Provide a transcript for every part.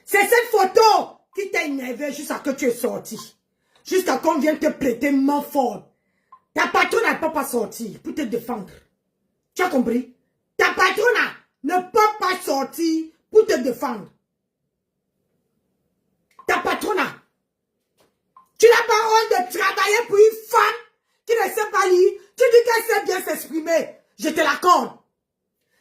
C'est cette photo qui t'a énervé jusqu'à ce que tu es sorti. Jusqu'à qu'on vienne te prêter main forte. Ta patronne ne peut pas sortir pour te défendre. Tu as compris? Ta patronne ne peut pas sortir pour te défendre. Ta patronne, tu n'as pas honte de travailler pour une femme qui ne sait pas lire. Tu dis qu'elle sait bien s'exprimer. Je te l'accorde.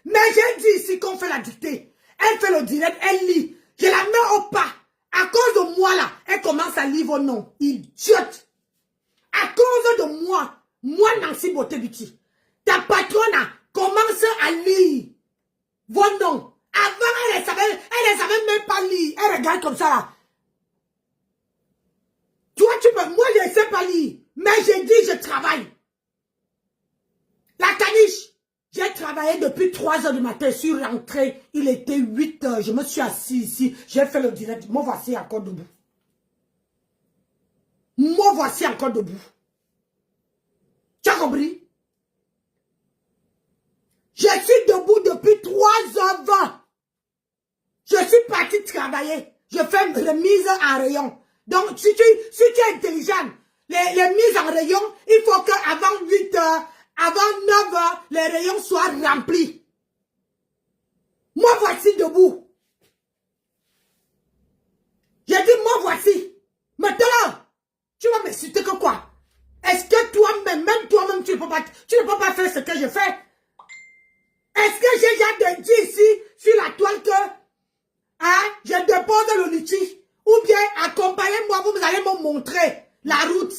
Mais j'ai dit ici qu'on fait la dictée. Elle fait le direct, elle lit. Je la mets au pas. À cause de moi là, elle commence à lire vos noms. Idiote. À cause de moi, Nancy Botebuti, ta patronne commence à lire vos noms. Avant, elle ne savait même pas lire. Elle regarde comme ça là. Toi, tu peux, moi je ne sais pas lire. Mais j'ai dit, je travaille. La caniche. J'ai travaillé depuis 3 h du matin. Je suis rentré. Il était 8 h. Je me suis assis ici. J'ai fait le direct. Moi, voici encore debout. Moi, voici encore debout. Tu as compris? Je suis debout depuis 3 h 20. Je suis parti travailler. Je fais les mises en rayon. Donc, si tu es intelligent, les mises en rayon, il faut qu'avant 8 h, avant 9 h, les rayons soient remplis. Moi, voici debout. J'ai dit, moi, voici. Maintenant, tu vas m'insulter que quoi? Est-ce que toi-même, même toi-même, tu ne peux pas faire ce que je fais? Est-ce que j'ai déjà dit ici, sur la toile, que je dépose le litige? Ou bien, accompagnez-moi, vous allez me montrer la route.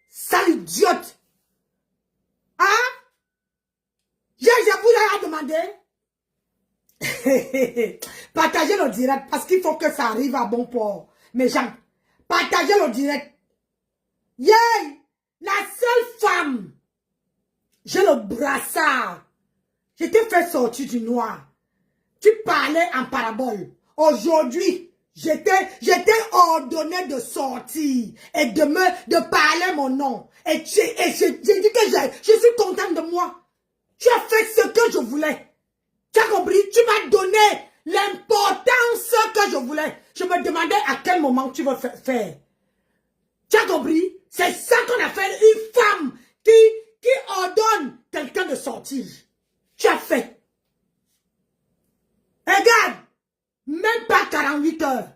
Sale idiote. Je vous ai demandé. Partagez le direct parce qu'il faut que ça arrive à bon port. Mes gens, partagez le direct. Yeah! La seule femme. J'ai le brassard. Je t'ai fait sortir du noir. Tu parlais en parabole. Aujourd'hui, j'étais ordonné de sortir et de parler mon nom. Et j'ai dit que je suis contente de moi. Tu as fait ce que je voulais. Tu as compris? Tu m'as donné l'importance que je voulais. Je me demandais à quel moment tu vas faire. Tu as compris? C'est ça qu'on appelle une femme qui ordonne quelqu'un de sortir. Tu as fait. Regarde, même pas 48 heures.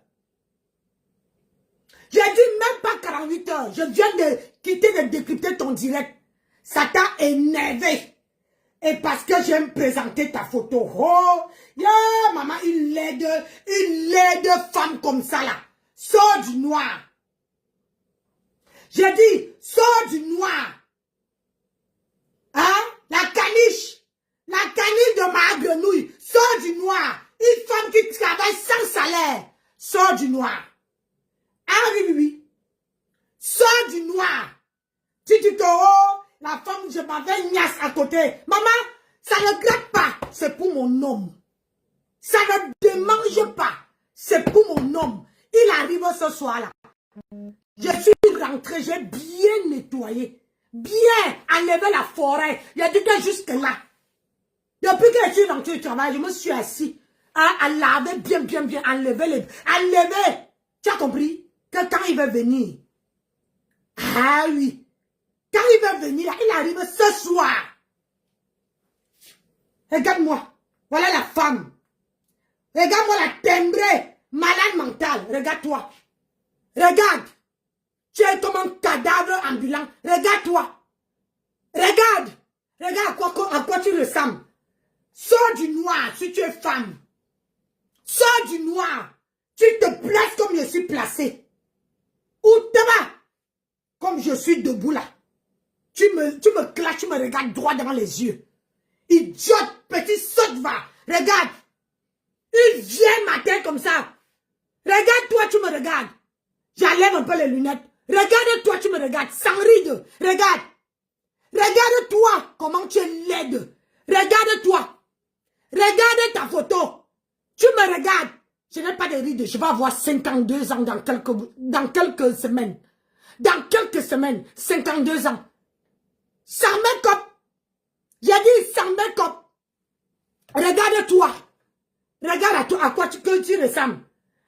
J'ai dit même pas 48 heures. Je viens de quitter de décrypter ton direct. Ça t'a énervé. Et parce que j'aime présenter ta photo. Oh, yeah, maman, une laide femme comme ça là. Sors du noir. J'ai dit, sors du noir. Hein? La caniche de ma grenouille. Sors du noir. Une femme qui travaille sans salaire. Sors du noir. Ah oui, oui, oui. Sors du noir. Tu dis que, oh, la femme, je m'avais niasse à côté. Maman, ça ne gratte pas. C'est pour mon homme. Ça ne démange pas. C'est pour mon homme. Il arrive ce soir-là. Je suis rentré, j'ai bien nettoyé. Bien enlevé la forêt. J'ai dit que jusque là. Depuis que je suis rentré du travail, je me suis assis. À laver bien, enlever. Tu as compris? Que quand il va venir. Ah oui. Quand il va venir, il arrive ce soir. Regarde-moi. Voilà la femme. Regarde-moi la timbrée. Malade mentale. Regarde-toi. Regarde. Tu es comme un cadavre ambulant. Regarde-toi. Regarde. Regarde à quoi tu ressembles. Sors du noir si tu es femme. Sors du noir. Tu te places comme je suis placé. Ou te vas. Comme je suis debout là. Tu me clashes, tu me regardes droit dans les yeux. Idiote, petit saute va. Regarde. Il vient matin comme ça. Regarde-toi, tu me regardes. J'enlève un peu les lunettes. Regarde-toi, tu me regardes. Sans ride. Regarde. Regarde-toi comment tu es laide. Regarde-toi. Regarde ta photo. Tu me regardes. Je n'ai pas de rides. Je vais avoir 52 ans dans quelques semaines. Dans quelques semaines. 52 ans. Sans make-up. J'ai dit sans make-up. Regarde-toi. Regarde à quoi que tu ressembles.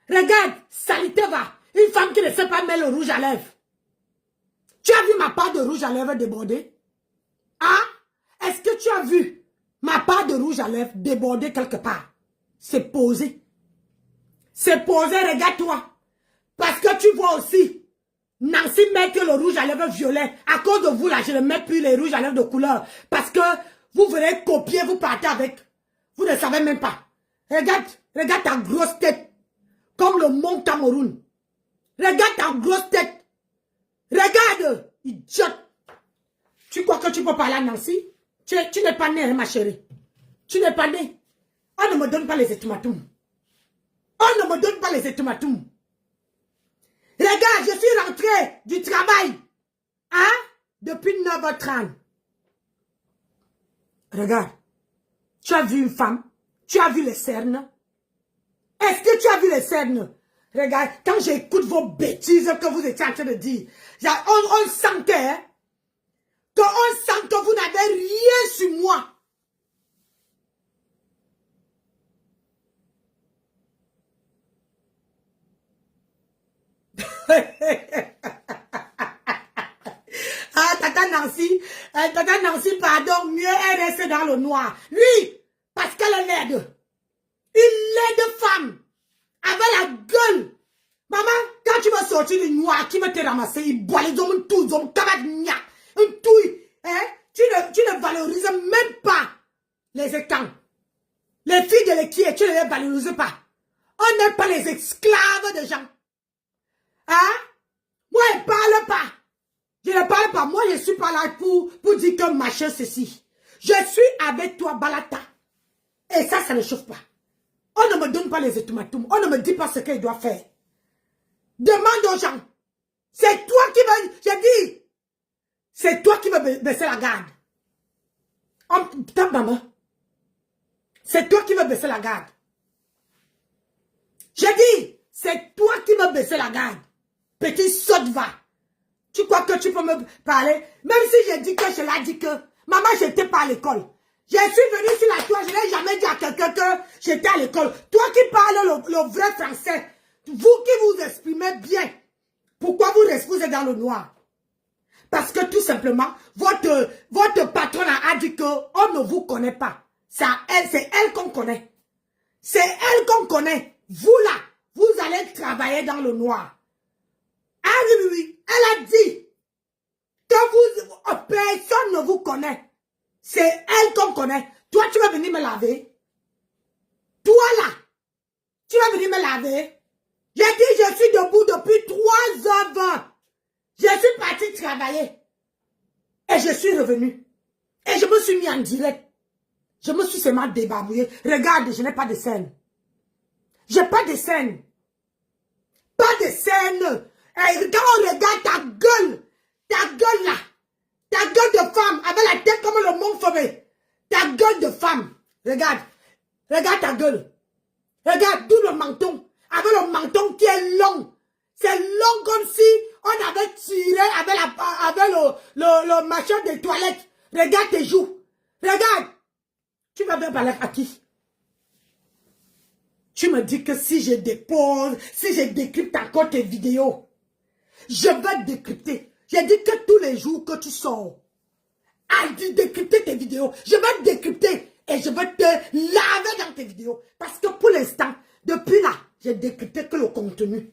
Regarde, salité va. Une femme qui ne sait pas mettre le rouge à lèvres. Tu as vu ma part de rouge à lèvres déborder? Hein? Est-ce que tu as vu ma part de rouge à lèvres déborder quelque part? C'est posé. C'est posé, regarde-toi. Parce que tu vois aussi, Nancy met que le rouge à lèvres violet. À cause de vous là, je ne mets plus les rouges à lèvres de couleur. Parce que vous venez copier, vous partez avec. Vous ne savez même pas. Regarde, regarde ta grosse tête. Comme le mont Cameroun. Regarde ta grosse tête. Regarde, idiote. Tu crois que tu peux parler à Nancy? Tu n'es pas né, hein, ma chérie. Tu n'es pas né. On ne me donne pas les ultimatums. On ne me donne pas les ultimatums. Regarde, je suis rentré du travail. Hein? Depuis 9h30. Regarde. Tu as vu une femme? Tu as vu les cernes? Est-ce que tu as vu les cernes? Regarde, quand j'écoute vos bêtises que vous étiez en train de dire, on sentait, hein, on sent que vous n'avez rien sur moi. Ah, Tata Nancy, pardon, mieux elle reste dans le noir. Lui, parce qu'elle est laide. Une laide femme. Avec la gueule. Maman, quand tu vas sortir du noir, qui va te ramasser? Il boit les hommes, tous hommes, cabagna. Un touille. Hein? Tu ne valorises même pas les étangs. Les filles de l'équipe, tu ne les valorises pas. On n'est pas les esclaves des gens. Hein? Moi, je ne parle pas. Je ne parle pas. Moi, je ne suis pas là pour dire que machin ceci. Je suis avec toi, Balata. Et ça ne chauffe pas. On ne me donne pas les ultimatums. On ne me dit pas ce qu'il doit faire. Demande aux gens. C'est toi qui veux... J'ai dit. C'est toi qui veux baisser la garde. Ta maman. C'est toi qui veux baisser la garde. J'ai dit. C'est toi qui veux baisser la garde. Petit saute va. Tu crois que tu peux me parler? Même si j'ai dit que je l'ai dit que... Maman, j'étais pas à l'école. Je suis venue sur la toile. Je n'ai jamais dit à quelqu'un que j'étais à l'école. Toi qui parles le vrai français. Vous qui vous exprimez bien. Pourquoi vous êtes dans le noir? Parce que tout simplement, votre patronne a dit qu'on ne vous connaît pas. C'est elle qu'on connaît. C'est elle qu'on connaît. Vous là, vous allez travailler dans le noir. Ah oui, oui, oui. Elle a dit que personne ne vous connaît. C'est elle qu'on connaît. Toi, tu vas venir me laver. Toi là, tu vas venir me laver. J'ai dit, je suis debout depuis 3h20. Je suis parti travailler. Et je suis revenu. Et je me suis mis en direct. Je me suis seulement débarbouillé. Regarde, je n'ai pas de scène. J'ai pas de scène. Pas de scène. Et quand on regarde ta gueule là, ta gueule de femme, avec la tête comme le mont Fomé, ta gueule de femme, regarde ta gueule. Regarde tout le menton, avec le menton qui est long. C'est long comme si on avait tiré avec le machin des toilettes. Regarde tes joues. Regarde. Tu vas bien parler à qui? Tu me dis que si je dépose, si je décrypte encore tes vidéos, je vais décrypter. J'ai dit que tous les jours que tu sors, à décrypter tes vidéos, je vais décrypter et je vais te laver dans tes vidéos. Parce que pour l'instant, depuis là, j'ai décrypté que le contenu.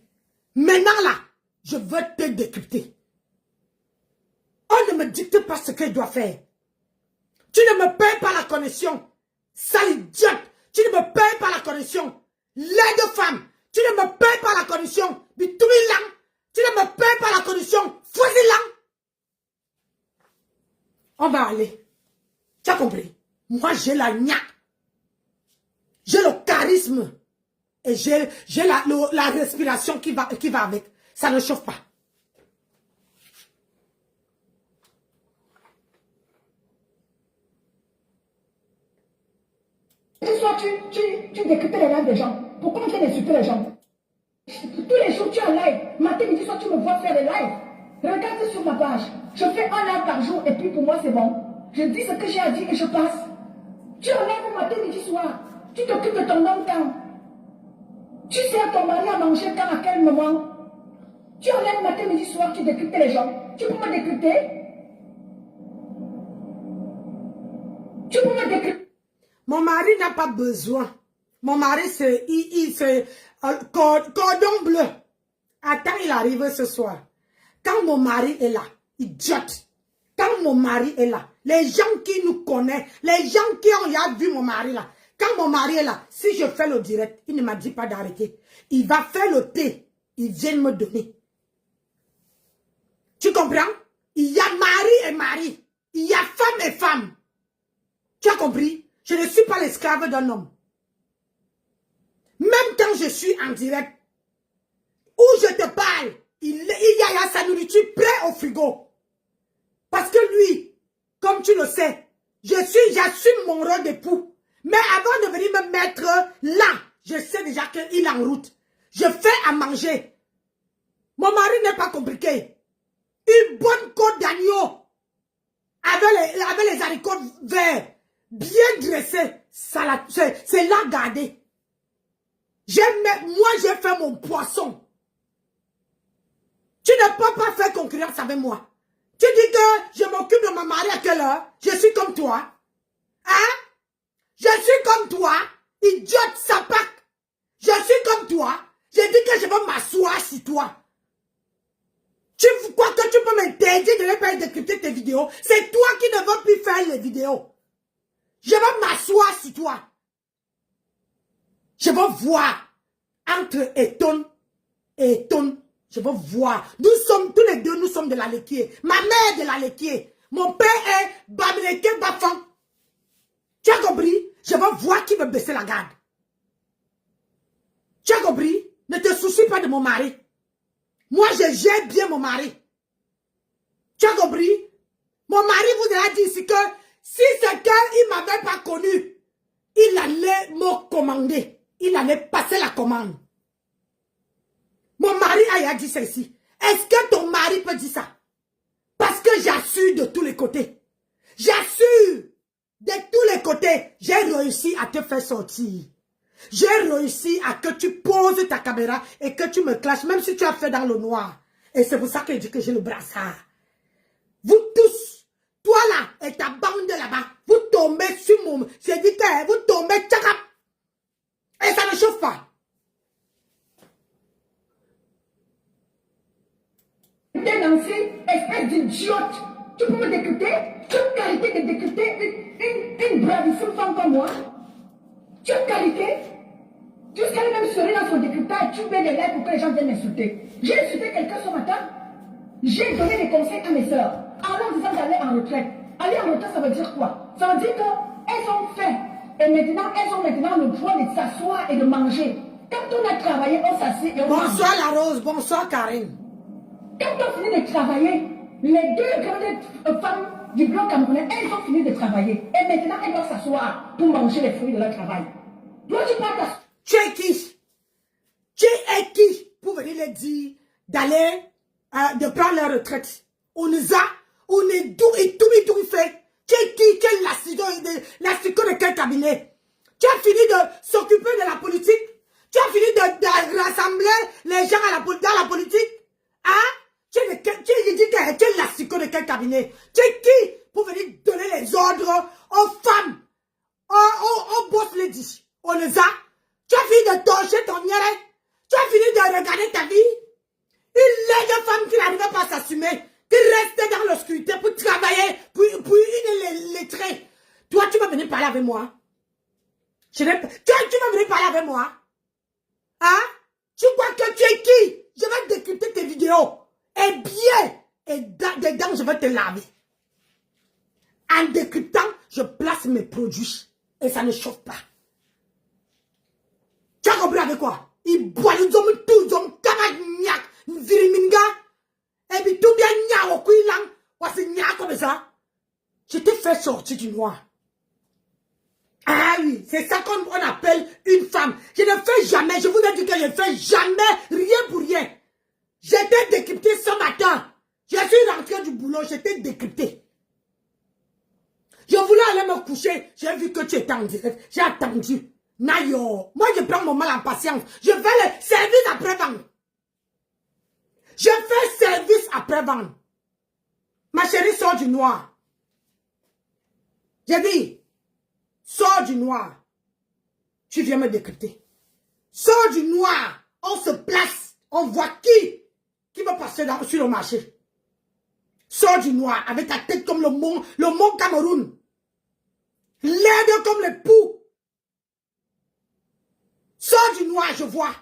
Maintenant là, je veux te décrypter. On ne me dicte pas ce qu'il doit faire. Tu ne me payes pas la connexion. Sale idiote. Tu ne me payes pas la connexion. Laide femme. Tu ne me payes pas la connexion. Bitouilang. Tu ne me payes pas la connexion. Fouzilang. On va aller. Tu as compris? Moi, j'ai la gna. J'ai le charisme. Et j'ai la respiration qui va avec. Ça ne chauffe pas. Ce soir, tu décryptes les lives des gens. Pourquoi on fait insulter les gens? Tous les jours, tu es en live. Matin, midi, soir, tu me vois faire des lives. Regarde sur ma page. Je fais un live par jour et puis pour moi, c'est bon. Je dis ce que j'ai à dire et je passe. Tu es en live matin, midi, soir. Tu t'occupes de ton homme quand? Tu sers ton mari à manger quand, à quel moment? Tu enlèves matin, midi, soir, tu décryptes les gens. Tu peux me décrypter? Tu peux me décrypter? Mon mari n'a pas besoin. Mon mari, c'est cordon bleu. Attends, il arrive ce soir. Quand mon mari est là, idiote. Quand mon mari est là, les gens qui nous connaissent, les gens qui ont vu mon mari là, quand mon mari est là, si je fais le direct, il ne m'a dit pas d'arrêter. Il va faire le thé. Il vient me donner. Tu comprends? Il y a mari et mari. Il y a femme et femme. Tu as compris? Je ne suis pas l'esclave d'un homme. Même quand je suis en direct, où je te parle, il y a sa nourriture prête au frigo. Parce que lui, comme tu le sais, j'assume mon rôle d'époux. Mais avant de venir me mettre là, je sais déjà qu'il est en route. Je fais à manger. Mon mari n'est pas compliqué. Une bonne côte d'agneau avec les haricots verts, bien dressés, c'est là gardé. Moi, j'ai fait mon poisson. Tu ne peux pas faire concurrence avec moi. Tu dis que je m'occupe de ma mari à quelle heure? Je suis comme toi. Hein? Je suis comme toi. Idiote sapac. Je suis comme toi. Je dis que je vais m'asseoir sur toi. Tu crois que tu peux m'interdire de ne pas décrypter tes vidéos? C'est toi qui ne veux plus faire les vidéos. Je vais m'asseoir sur toi. Je vais voir entre Eton et Eton. Je vais voir. Nous sommes tous les deux, nous sommes de la Léquier. Ma mère est de la Léquier. Mon père est Bamileke Bafan. Tu as compris? Je vais voir qui veut baisser la garde. Tu as compris? Ne te soucie pas de mon mari. Moi, je gère bien mon mari. Tu as compris? Mon mari vous a dit ici que si c'est qu'il ne m'avait pas connu, il allait me commander. Il allait passer la commande. Mon mari a dit ceci. Est-ce que ton mari peut dire ça? Parce que j'assure de tous les côtés. J'assure de tous les côtés. J'ai réussi à te faire sortir. J'ai réussi à que tu poses ta caméra et que tu me clashes, même si tu as fait dans le noir. Et c'est pour ça que je dis que j'ai le brassard. Vous tous, toi là et ta bande là-bas, vous tombez sur mon... J'ai dit que vous tombez, tchakap. Et ça ne chauffe pas. Nancy, espèce d'idiote. Tu peux me décrypter? Tu as qualité de décrypter une bravissime femme comme moi? Tu as qualité? Jusqu'à même sourire dans son décryptage, tu mets des likes pour que les gens viennent m'insulter. J'ai insulté quelqu'un ce matin. J'ai donné des conseils à mes soeurs en leur disant d'aller en retraite. Aller en retraite, ça veut dire quoi? Ça veut dire qu'elles ont fait. Et maintenant, elles ont maintenant le droit de s'asseoir et de manger. Quand on a travaillé, on s'assied et on mange. Bonsoir la Rose, bonsoir Karine. Quand on finit de travailler, les deux grandes femmes du bloc camerounais, elles ont fini de travailler. Et maintenant, elles doivent s'asseoir pour manger les fruits de leur travail. Toi, tu parles de... Tu es qui? Tu es qui pour venir les dire d'aller, de prendre leur retraite? On est d'où et tout fait. Tu es qui? Quel l'astico de quel cabinet? Tu as fini de s'occuper de la politique? Tu as fini de rassembler les gens dans la politique? Hein? Tu es l'astico de quel cabinet? Tu es qui pour venir donner les ordres aux femmes, aux boss ladies? On les a. Tu as fini de torcher ton nière. Tu as fini de regarder ta vie. Une laide femme qui n'arrivait pas à s'assumer, qui restait dans l'obscurité pour travailler, pour une lettrée. Toi, tu vas venir parler avec moi. Tu vas venir parler avec moi. Hein? Tu crois que tu es qui? Je vais décrypter tes vidéos. Et bien, et dedans, je vais te laver. En décryptant, je place mes produits. Et ça ne chauffe pas. Tu as compris avec quoi? Il boit les hommes tous, ils ont kamagnac, viriminga. Et puis tout bien nya au couilang. Voici nya comme ça. Je t'ai fait sortir du noir. Ah oui, c'est ça qu'on appelle une femme. Je ne fais jamais, je vous ai dit que je ne fais jamais rien pour rien. J'étais décrypté ce matin. Je suis rentré du boulot, j'étais décrypté. Je voulais aller me coucher. J'ai vu que tu étais en direct. J'ai attendu. Nayo, moi je prends mon mal en patience. Je fais le service après-vente. Je fais service après-vente. Ma chérie, sort du noir. J'ai dit, sors du noir. Tu viens me décrypter. Sors du noir. On se place. On voit qui va passer sur le marché. Sors du noir avec ta tête comme le mont Cameroun. L'aide comme le pou. Sors du noir, je vois.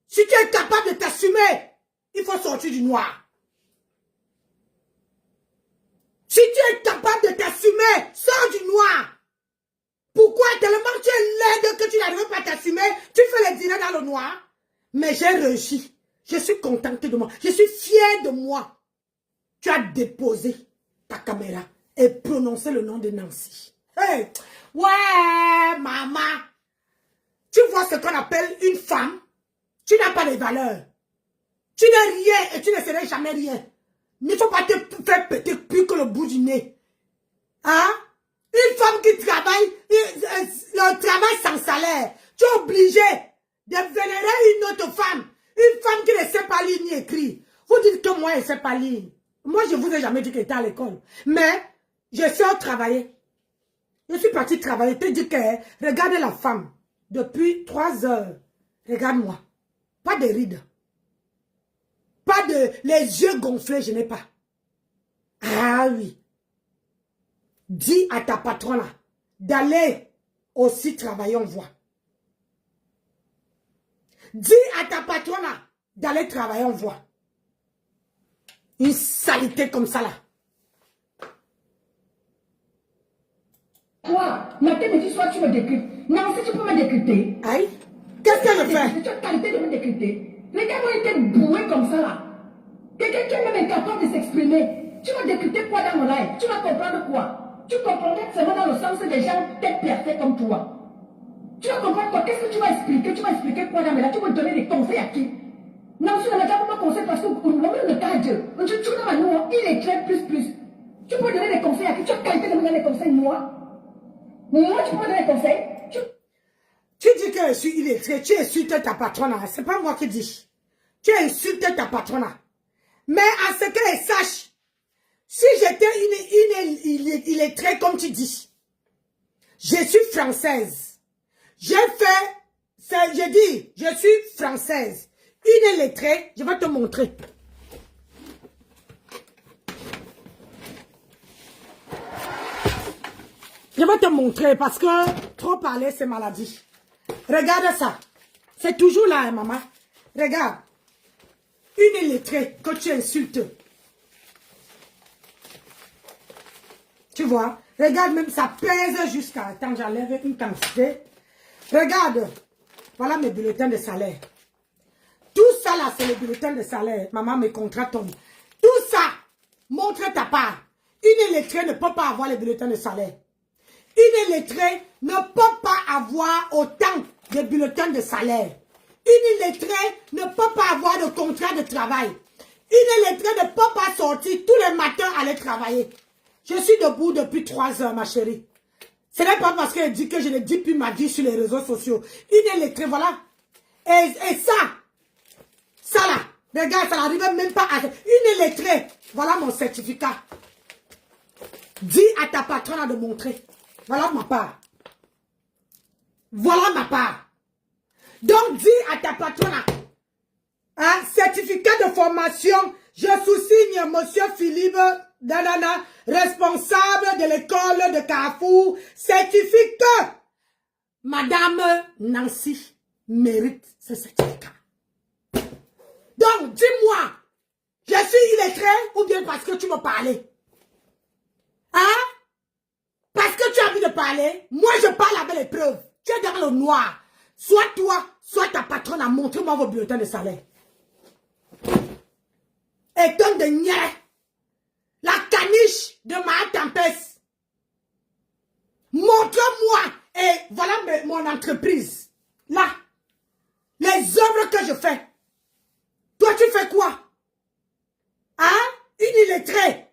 Si tu es capable de t'assumer, il faut sortir du noir. Si tu es capable de t'assumer, sors du noir. Pourquoi? Tellement tu es laide que tu n'arrives pas à t'assumer, tu fais le dîner dans le noir. Mais j'ai réussi. Je suis contente de moi. Je suis fière de moi. Tu as déposé ta caméra et prononcé le nom de Nancy. Hey! Ouais, maman. Tu vois ce qu'on appelle une femme. Tu n'as pas de valeur. Tu n'es rien et tu ne seras jamais rien. Il ne faut pas te faire péter plus que le bout du nez. Hein? Une femme qui travaille, le travail sans salaire. Tu es obligé de vénérer une autre femme. Une femme qui ne sait pas lire ni écrire. Vous dites que moi, elle ne sait pas lire. Moi, je ne vous ai jamais dit qu'elle était à l'école. Mais, je sais travailler. Je suis partie travailler. Tu dis que, regardez la femme. Depuis 3 heures. Regarde-moi. Pas de rides. Pas de... Les yeux gonflés, je n'ai pas. Ah oui. Dis à ta patronne d'aller aussi travailler, on voit. Dis à ta patronne d'aller travailler, on voit. Une saleté comme ça là. Quoi? Matin, midi, soir, tu me décryptes. Non, si tu peux me décrypter. Aïe. Qu'est-ce que je fais? Tu as qualité de me décrypter. Les gars ont été boués comme ça là. Quelqu'un qui est même incapable de s'exprimer. Tu vas décrypter quoi dans mon live? Tu vas comprendre quoi? Tu comprendrais seulement dans le sens des gens peut-être parfaits comme toi. Tu vas comprendre quoi? Qu'est-ce que tu vas expliquer? Tu vas expliquer quoi dans mes lives? Tu vas donner des conseils à qui? Non, si on n'a pas de conseils parce que le cas de Dieu. Tu n'as pas nous, il est très plus. Tu peux donner des conseils à qui? Tu as qualité de me donner des conseils, moi? Moi, tu peux me donner des conseils? Tu dis que je suis illettré, tu insultes ta patronne, c'est pas moi qui dis. Tu insultes ta patronne. Mais à ce qu'elle sache, si j'étais illettrée comme tu dis, je suis française. J'ai dit, je suis française. Une illettrée, je vais te montrer. Je vais te montrer parce que trop parler, c'est maladie. Regarde ça. C'est toujours là, hein, maman. Regarde. Une illettrée que tu insultes. Tu vois? Regarde même, ça pèse jusqu'à... Attends, j'enlève une quantité. Regarde. Voilà mes bulletins de salaire. Tout ça là, c'est les bulletins de salaire. Maman, mes contrats tombent. Tout ça, montre ta part. Une illettrée ne peut pas avoir les bulletins de salaire. Une illettrée ne peut pas avoir autant de bulletins de salaire. Une illettrée ne peut pas avoir de contrat de travail. Une illettrée ne peut pas sortir tous les matins aller travailler. Je suis debout depuis 3 heures, ma chérie. Ce n'est pas parce qu'elle dit que je ne dis plus ma vie sur les réseaux sociaux. Une illettrée, voilà. Et ça là, regarde, ça n'arrive même pas à... Une illettrée, voilà mon certificat. Dis à ta patronne de montrer. Voilà ma part. Voilà ma part. Donc, dis à ta patronne, un certificat de formation, je sous-signe Monsieur Philippe Danana, responsable de l'école de Carrefour, certifie que Madame Nancy mérite ce certificat. Donc, dis-moi, je suis illettré ou bien parce que tu me parlais? Hein? Parce que tu as envie de parler, moi je parle avec les preuves. Tu es dans le noir. Soit toi, soit ta patronne a montré moi vos bulletins de salaire. Et ton de niais, la caniche de ma tempête. Montre-moi. Et voilà mon entreprise. Là. Les œuvres que je fais. Toi, tu fais quoi? Hein? Une illettrée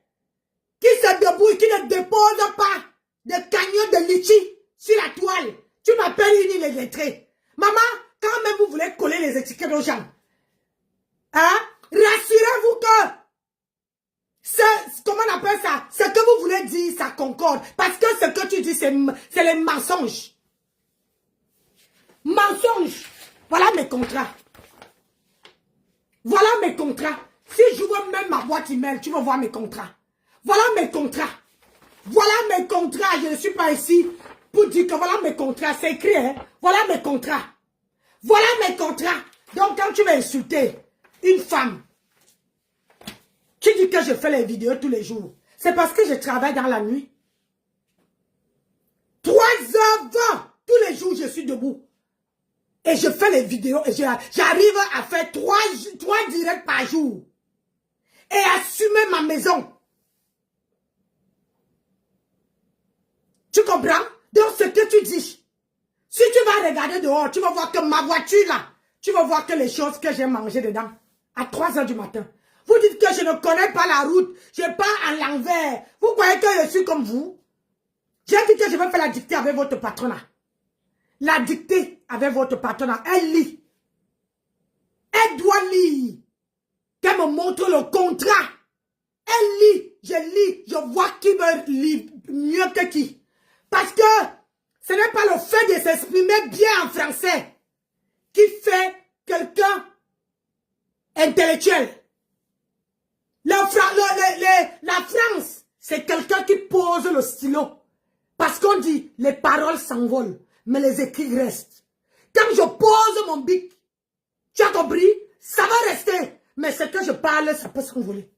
qui se débrouille, qui ne dépose pas de cagnotte de litchi sur la toile. Tu m'appelles une illettrés. Maman, quand même vous voulez coller les étiquettes aux gens, hein, rassurez-vous que comment on appelle ça? Ce que vous voulez dire, ça concorde. Parce que ce que tu dis, c'est les mensonges. Mensonges. Voilà mes contrats. Voilà mes contrats. Si j'ouvre même ma boîte email, tu vas voir mes contrats. Voilà mes contrats. Voilà mes contrats. Je ne suis pas ici pour dire que voilà mes contrats. C'est écrit, hein? Voilà mes contrats. Voilà mes contrats. Donc, quand tu vas insulter une femme, tu dis que je fais les vidéos tous les jours. C'est parce que je travaille dans la nuit. 3h20, tous les jours, je suis debout. Et je fais les vidéos et j'arrive à faire 3 directs par jour. Et assumer ma maison. Tu comprends? Donc, ce que tu dis, si tu vas regarder dehors, tu vas voir que ma voiture là, tu vas voir que les choses que j'ai mangées dedans, à 3h du matin. Vous dites que je ne connais pas la route, je pars à l'envers. Vous croyez que je suis comme vous? J'ai dit que je vais faire la dictée avec votre patronat. La dictée avec votre patronat, elle lit. Elle doit lire. Qu'elle me montre le contrat. Elle lit, je vois qui me lit mieux que qui. Parce que ce n'est pas le fait de s'exprimer bien en français qui fait quelqu'un intellectuel. La France, c'est quelqu'un qui pose le stylo. Parce qu'on dit, les paroles s'envolent, mais les écrits restent. Quand je pose mon bic, tu as compris? Ça va rester. Mais ce que je parle, ça peut s'envoler.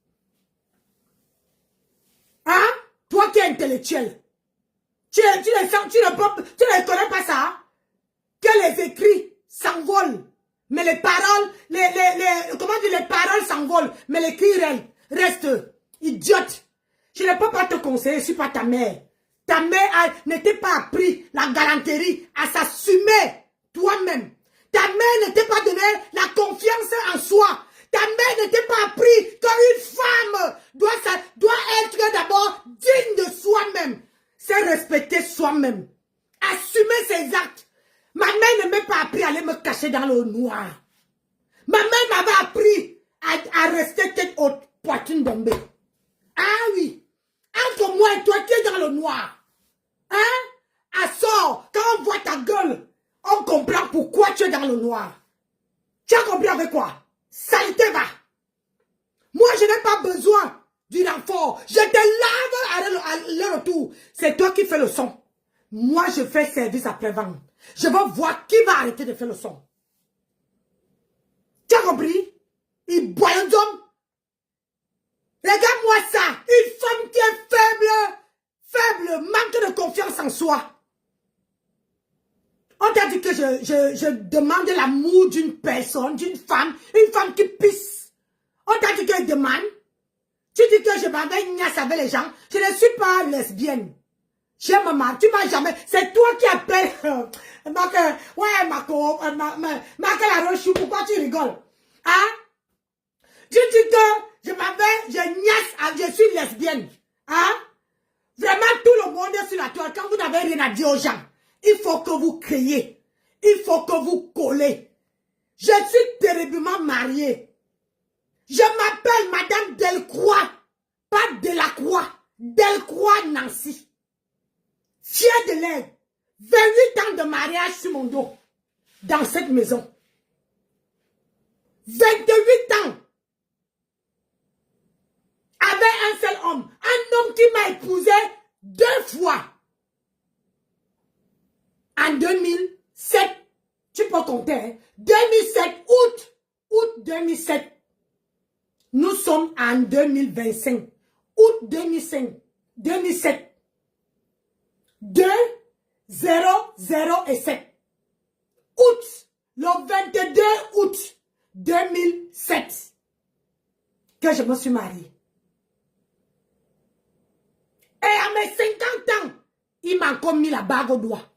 Hein? Toi qui es intellectuel, tu ne connais pas ça? Hein? Que les écrits s'envolent, mais les paroles, comment dire, les paroles s'envolent, mais l'écrit reste. Idiote. Je ne peux pas te conseiller, je ne suis pas ta mère. Ta mère n'était pas appris la galanterie à s'assumer toi-même. Ta mère n'était pas donné la confiance en soi. Ta mère n'était pas appris qu'une femme doit être d'abord digne de soi-même. C'est respecter soi-même. Assumer ses actes. Ma mère ne m'a pas appris à aller me cacher dans le noir. Ma mère m'avait appris à rester tête haute, poitrine bombée. Ah oui. Entre moi et toi, qui es dans le noir. Hein? Assort, quand on voit ta gueule, on comprend pourquoi tu es dans le noir. Tu as compris avec quoi? Saleté va. Moi, je n'ai pas besoin du renfort. Je te lave à le retour. C'est toi qui fais le son. Moi, je fais service après-vente. Je veux voir qui va arrêter de faire le son. Tu as compris? Il boit un homme. Regarde-moi ça. Une femme qui est faible, manque de confiance en soi. On t'a dit que je demande l'amour d'une personne, d'une femme, une femme qui pisse. On t'a dit que je demande. Tu dis que je m'avais ignace avec les gens. Je ne suis pas lesbienne. J'aime maman, tu m'as jamais. C'est toi qui appelles. La Rochou, pourquoi tu rigoles? Hein? Tu dis que je suis lesbienne. Hein? Vraiment, tout le monde est sur la toile. Quand vous n'avez rien à dire aux gens, il faut que vous criez. Il faut que vous collez. Je suis terriblement mariée. Je m'appelle Madame Delcroix. Pas Delacroix. Delcroix Nancy. Fière de l'aide. 28 ans de mariage sur mon dos. Dans cette maison. 28 ans. Avec un seul homme. Un homme qui m'a épousé 2 fois. En 2007. Tu peux compter. Hein? 2007, août 2007. Nous sommes en 2025. Août 2007. 2, 0, 0 et 7. Août. Le 22 août 2007. Que je me suis mariée. Et à mes 50 ans, il m'a encore mis la bague au doigt.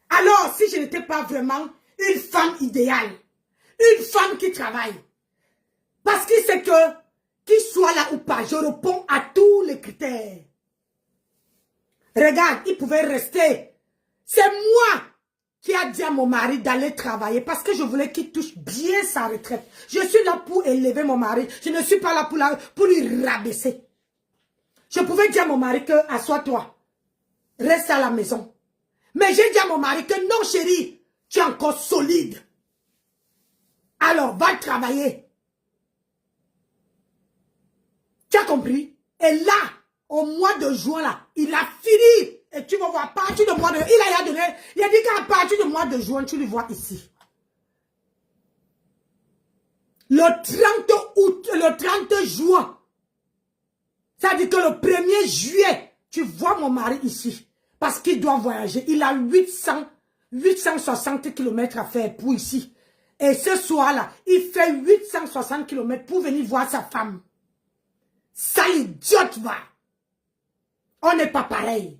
Alors, si je n'étais pas vraiment une femme idéale, une femme qui travaille, parce qu'il sait que, qu'il soit là ou pas, je réponds à tous les critères. Regarde, il pouvait rester. C'est moi qui a dit à mon mari d'aller travailler parce que je voulais qu'il touche bien sa retraite. Je suis là pour élever mon mari. Je ne suis pas là pour lui rabaisser. Je pouvais dire à mon mari que, assois-toi, reste à la maison. Mais j'ai dit à mon mari que non, chérie, tu es encore solide. Alors, va travailler. Tu as compris? Et là, au mois de juin, là, il a fini. Et tu vas voir, à partir du mois de... Il a dit qu'à partir du mois de juin, tu le vois ici. Le 30 août, le 30 juin, ça dit que le 1er juillet, tu vois mon mari ici. Parce qu'il doit voyager. Il a 860 km à faire pour ici. Et ce soir-là, il fait 860 km pour venir voir sa femme. Ça, l'idiote va. On n'est pas pareil.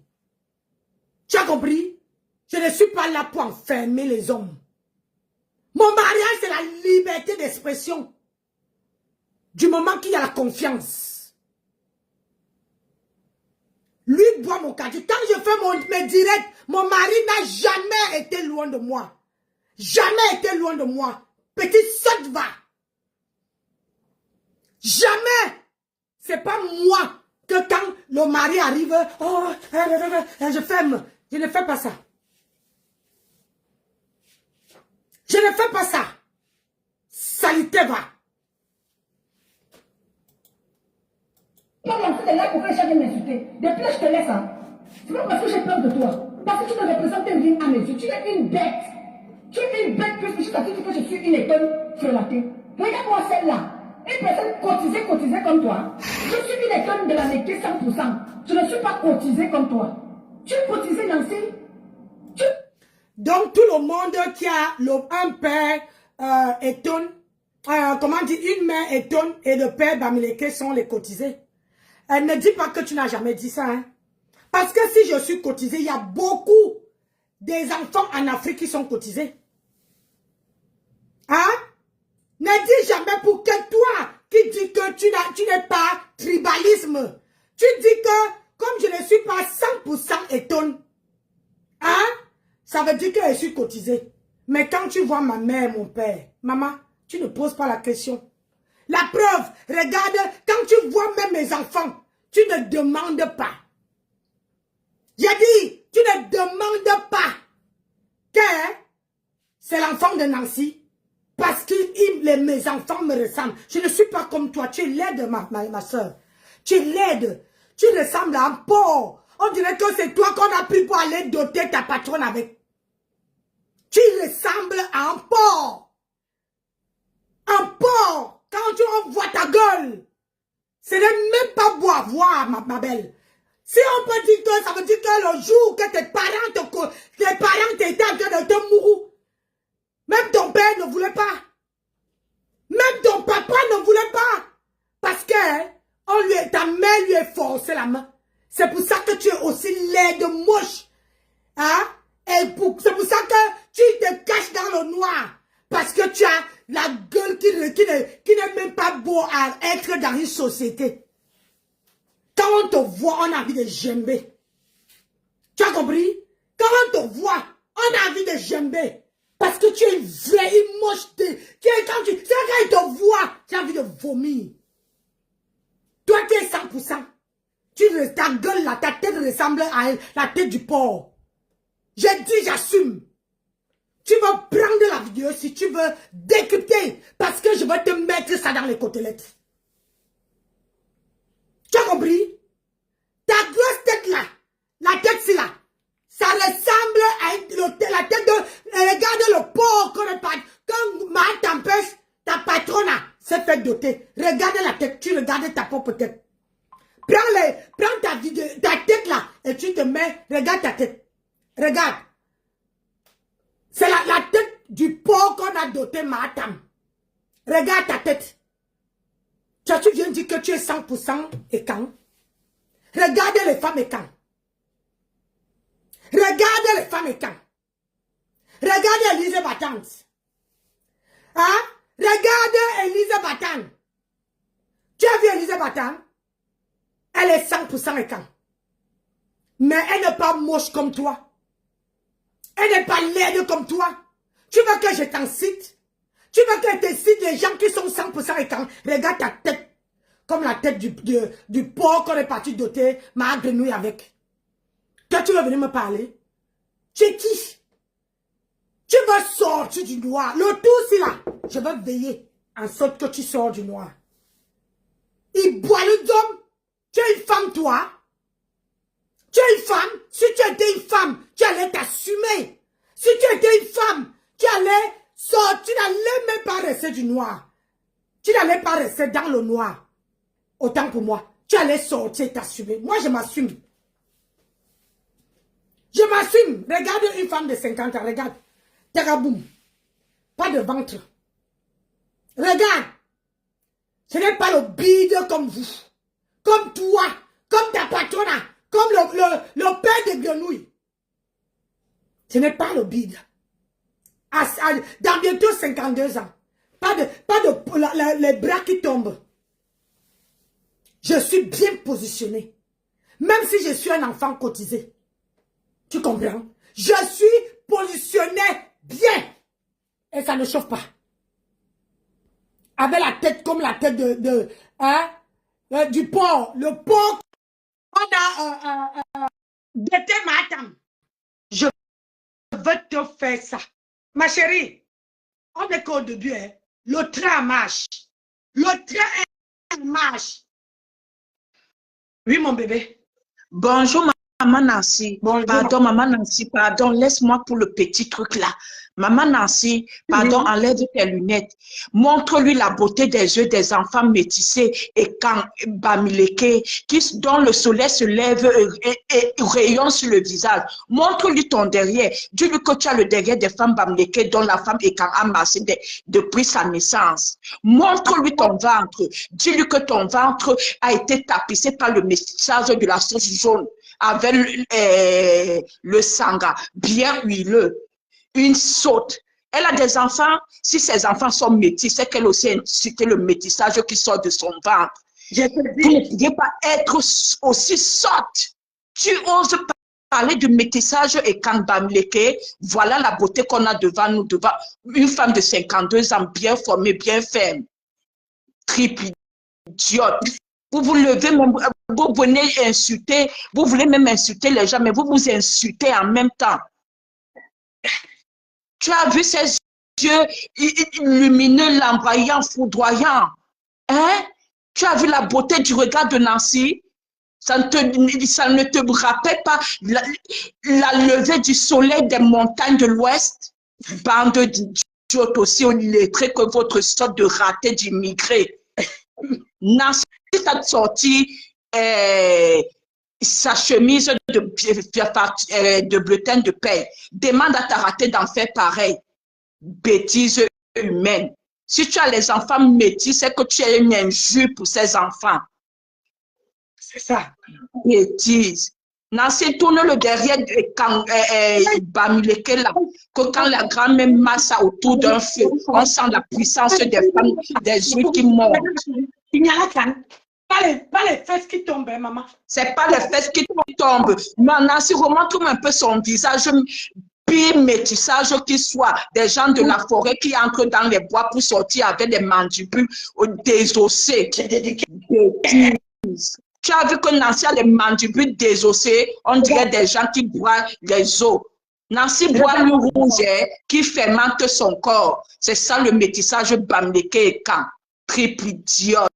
Tu as compris? Je ne suis pas là pour enfermer les hommes. Mon mariage, c'est la liberté d'expression. Du moment qu'il y a la confiance. Lui boit mon café. Quand je fais mes directs, mon mari n'a jamais été loin de moi. Jamais été loin de moi. Petite sotte va. Jamais. C'est pas moi que quand le mari arrive, oh, je ferme. Je ne fais pas ça. Je ne fais pas ça. Salité va. Quand l'enfant est là pour que chacun m'insulter, depuis là je te laisse. Hein. C'est pas parce que j'ai peur de toi. Parce que tu ne représentes rien à mes yeux. Tu es une bête. Tu es une bête plus que je t'affirme que je suis une école frelatée. Regarde-moi celle-là. Une personne cotisée comme toi. Je suis une école de la métier 100%. Je ne suis pas cotisée comme toi. Tu es cotisée, Nancy. Donc, tout le monde qui a un père Eton, comment dire, une mère Eton et le père Bamileke sont les cotisés. Elle ne dit pas que tu n'as jamais dit ça. Hein? Parce que si je suis cotisée, il y a beaucoup des enfants en Afrique qui sont cotisés. Hein? Ne dis jamais pour que toi, qui dis que tu n'es pas tribalisme. Tu dis que, comme je ne suis pas 100% Eton, hein? Ça veut dire que je suis cotisée. Mais quand tu vois ma mère, mon père, maman, tu ne poses pas la question. La preuve, regarde, quand tu vois même mes enfants, tu ne demandes pas. J'ai dit, tu ne demandes pas que c'est l'enfant de Nancy. Parce que mes enfants me ressemblent. Je ne suis pas comme toi. Tu es laide, ma soeur. Tu es laide. Tu ressembles à un porc. On dirait que c'est toi qu'on a pris pour aller doter ta patronne avec. Tu ressembles à un porc. Un porc. Quand tu envoies ta gueule, ce n'est même pas beau à voir, ma belle. Si on peut dire que ça veut dire que le jour que tes parents t'étaient en train de te mourir, même ton père ne voulait pas. Même ton papa ne voulait pas. Parce que ta mère lui a forcé la main. C'est pour ça que tu es aussi laide, moche. Hein? C'est pour ça que tu te caches dans le noir. Parce que tu as la gueule qui n'est même pas beau à être dans une société. Quand on te voit, on a envie de gember. Tu as compris? Quand on te voit, on a envie de gember. Parce que tu es une vraie moche. Quand il te voit, tu as envie de vomir. Toi, tu es 100%. Ta gueule là, ta tête ressemble à la tête du porc. J'ai dit, j'assume. Tu vas prendre la vidéo si tu veux décrypter. Parce que je vais te mettre ça dans les côtelettes. Tu as compris? Ta grosse tête là, la tête c'est là. Ça ressemble à la tête de... Regarde le porc qu'on pas. Quand ma tempête, ta patronne s'est fait doter. Regarde la tête, tu regardes ta propre tête. Prends ta tête là et tu te mets... Regarde ta tête. Regarde. C'est la tête du porc qu'on a doté Mahatam. Regarde ta tête. Tu viens de dire que tu es 100% et quand? Regarde les femmes et quand? Regarde les femmes et quand? Regarde Elise Battante. Hein? Regarde Elise Battante. Tu as vu Elise Battante? Elle est 100% et quand? Mais elle n'est pas moche comme toi. Elle n'est pas laide comme toi. Tu veux que je t'en cite? Tu veux que je te cite les gens qui sont 100% écrans? Regarde ta tête. Comme la tête du porc qu'on est parti doter ma grenouille avec. Toi, tu veux venir me parler? Tu es qui? Tu vas sortir du noir. Le tout, c'est là. Je vais veiller en sorte que tu sors du noir. Il boit le dôme. Tu es une femme, toi. Tu es une femme. Si tu étais une femme, tu allais t'assumer. Si tu étais une femme, tu allais sortir. Tu n'allais même pas rester du noir. Tu n'allais pas rester dans le noir. Autant pour moi. Tu allais sortir et t'assumer. Moi, je m'assume. Je m'assume. Regarde une femme de 50 ans. Regarde. Teraboum. Pas de ventre. Regarde. Ce n'est pas le bide comme vous. Comme toi. Comme ta patronne. Comme le père de grenouille. Ce n'est pas le bide. Dans bientôt 52 ans. Pas de les bras qui tombent. Je suis bien positionné. Même si je suis un enfant cotisé. Tu comprends? Je suis positionné bien. Et ça ne chauffe pas. Avec la tête comme la tête du porc. Le porc on a d'été matam. Je veux te faire ça. Ma chérie, on est qu'au début. Hein. Le train marche. Le train marche. Oui, mon bébé. Bonjour, maman Nancy. Bonjour. Pardon, maman Nancy, pardon, laisse-moi pour le petit truc là. Maman Nancy, pardon, enlève tes lunettes. Montre-lui la beauté des yeux des enfants métissés et quand Bamileke, dont le soleil se lève et rayonne sur le visage. Montre-lui ton derrière. Dis-lui que tu as le derrière des femmes Bamileke dont la femme est quand amassée depuis sa naissance. Montre-lui ton ventre. Dis-lui que ton ventre a été tapissé par le message de la sauce jaune avec le sanga bien huileux. Une saute. Elle a des enfants. Si ses enfants sont métis, c'est qu'elle aussi a incité le métissage qui sort de son ventre. Je te Vous dis. ne pouvez pas être aussi sotte. Tu oses parler de métissage et Kambamleke, voilà la beauté qu'on a devant nous, devant une femme de 52 ans, bien formée, bien ferme. Triple idiote. Vous vous levez, vous venez insulter, vous voulez même insulter les gens, mais vous vous insultez en même temps. Tu as vu ses yeux lumineux, lambraillants, foudroyants. Hein? Tu as vu la beauté du regard de Nancy? Ça ne te rappelle pas la levée du soleil des montagnes de l'Ouest? Bande d'idiotes aussi illettrés que votre sorte de raté d'immigrés. Nancy t'a sorti sa chemise de bulletin de paie. Demande à ta ratée d'en faire pareil. Bêtise humaine. Si tu as les enfants métis, c'est que tu es une injure pour ces enfants. C'est ça. Bêtise. Nancy, tourne le derrière de Bamileke là, que quand la grand-mère masse autour d'un feu, on sent la puissance des femmes, des yeux qui montent. Il n'y a pas. Pas les fesses qui tombent, hein, maman. C'est pas les fesses qui tombent. Mais Nancy, remontre-moi un peu son visage, pire métissage qui soit. Des gens de la forêt qui entrent dans les bois pour sortir avec des mandibules désossées. Tu as vu que Nancy a les mandibules désossées, on dirait des gens qui boivent les os. Nancy boit le rouge qui fermente son corps. C'est ça le métissage Bamileke et Kan. Triple idiote.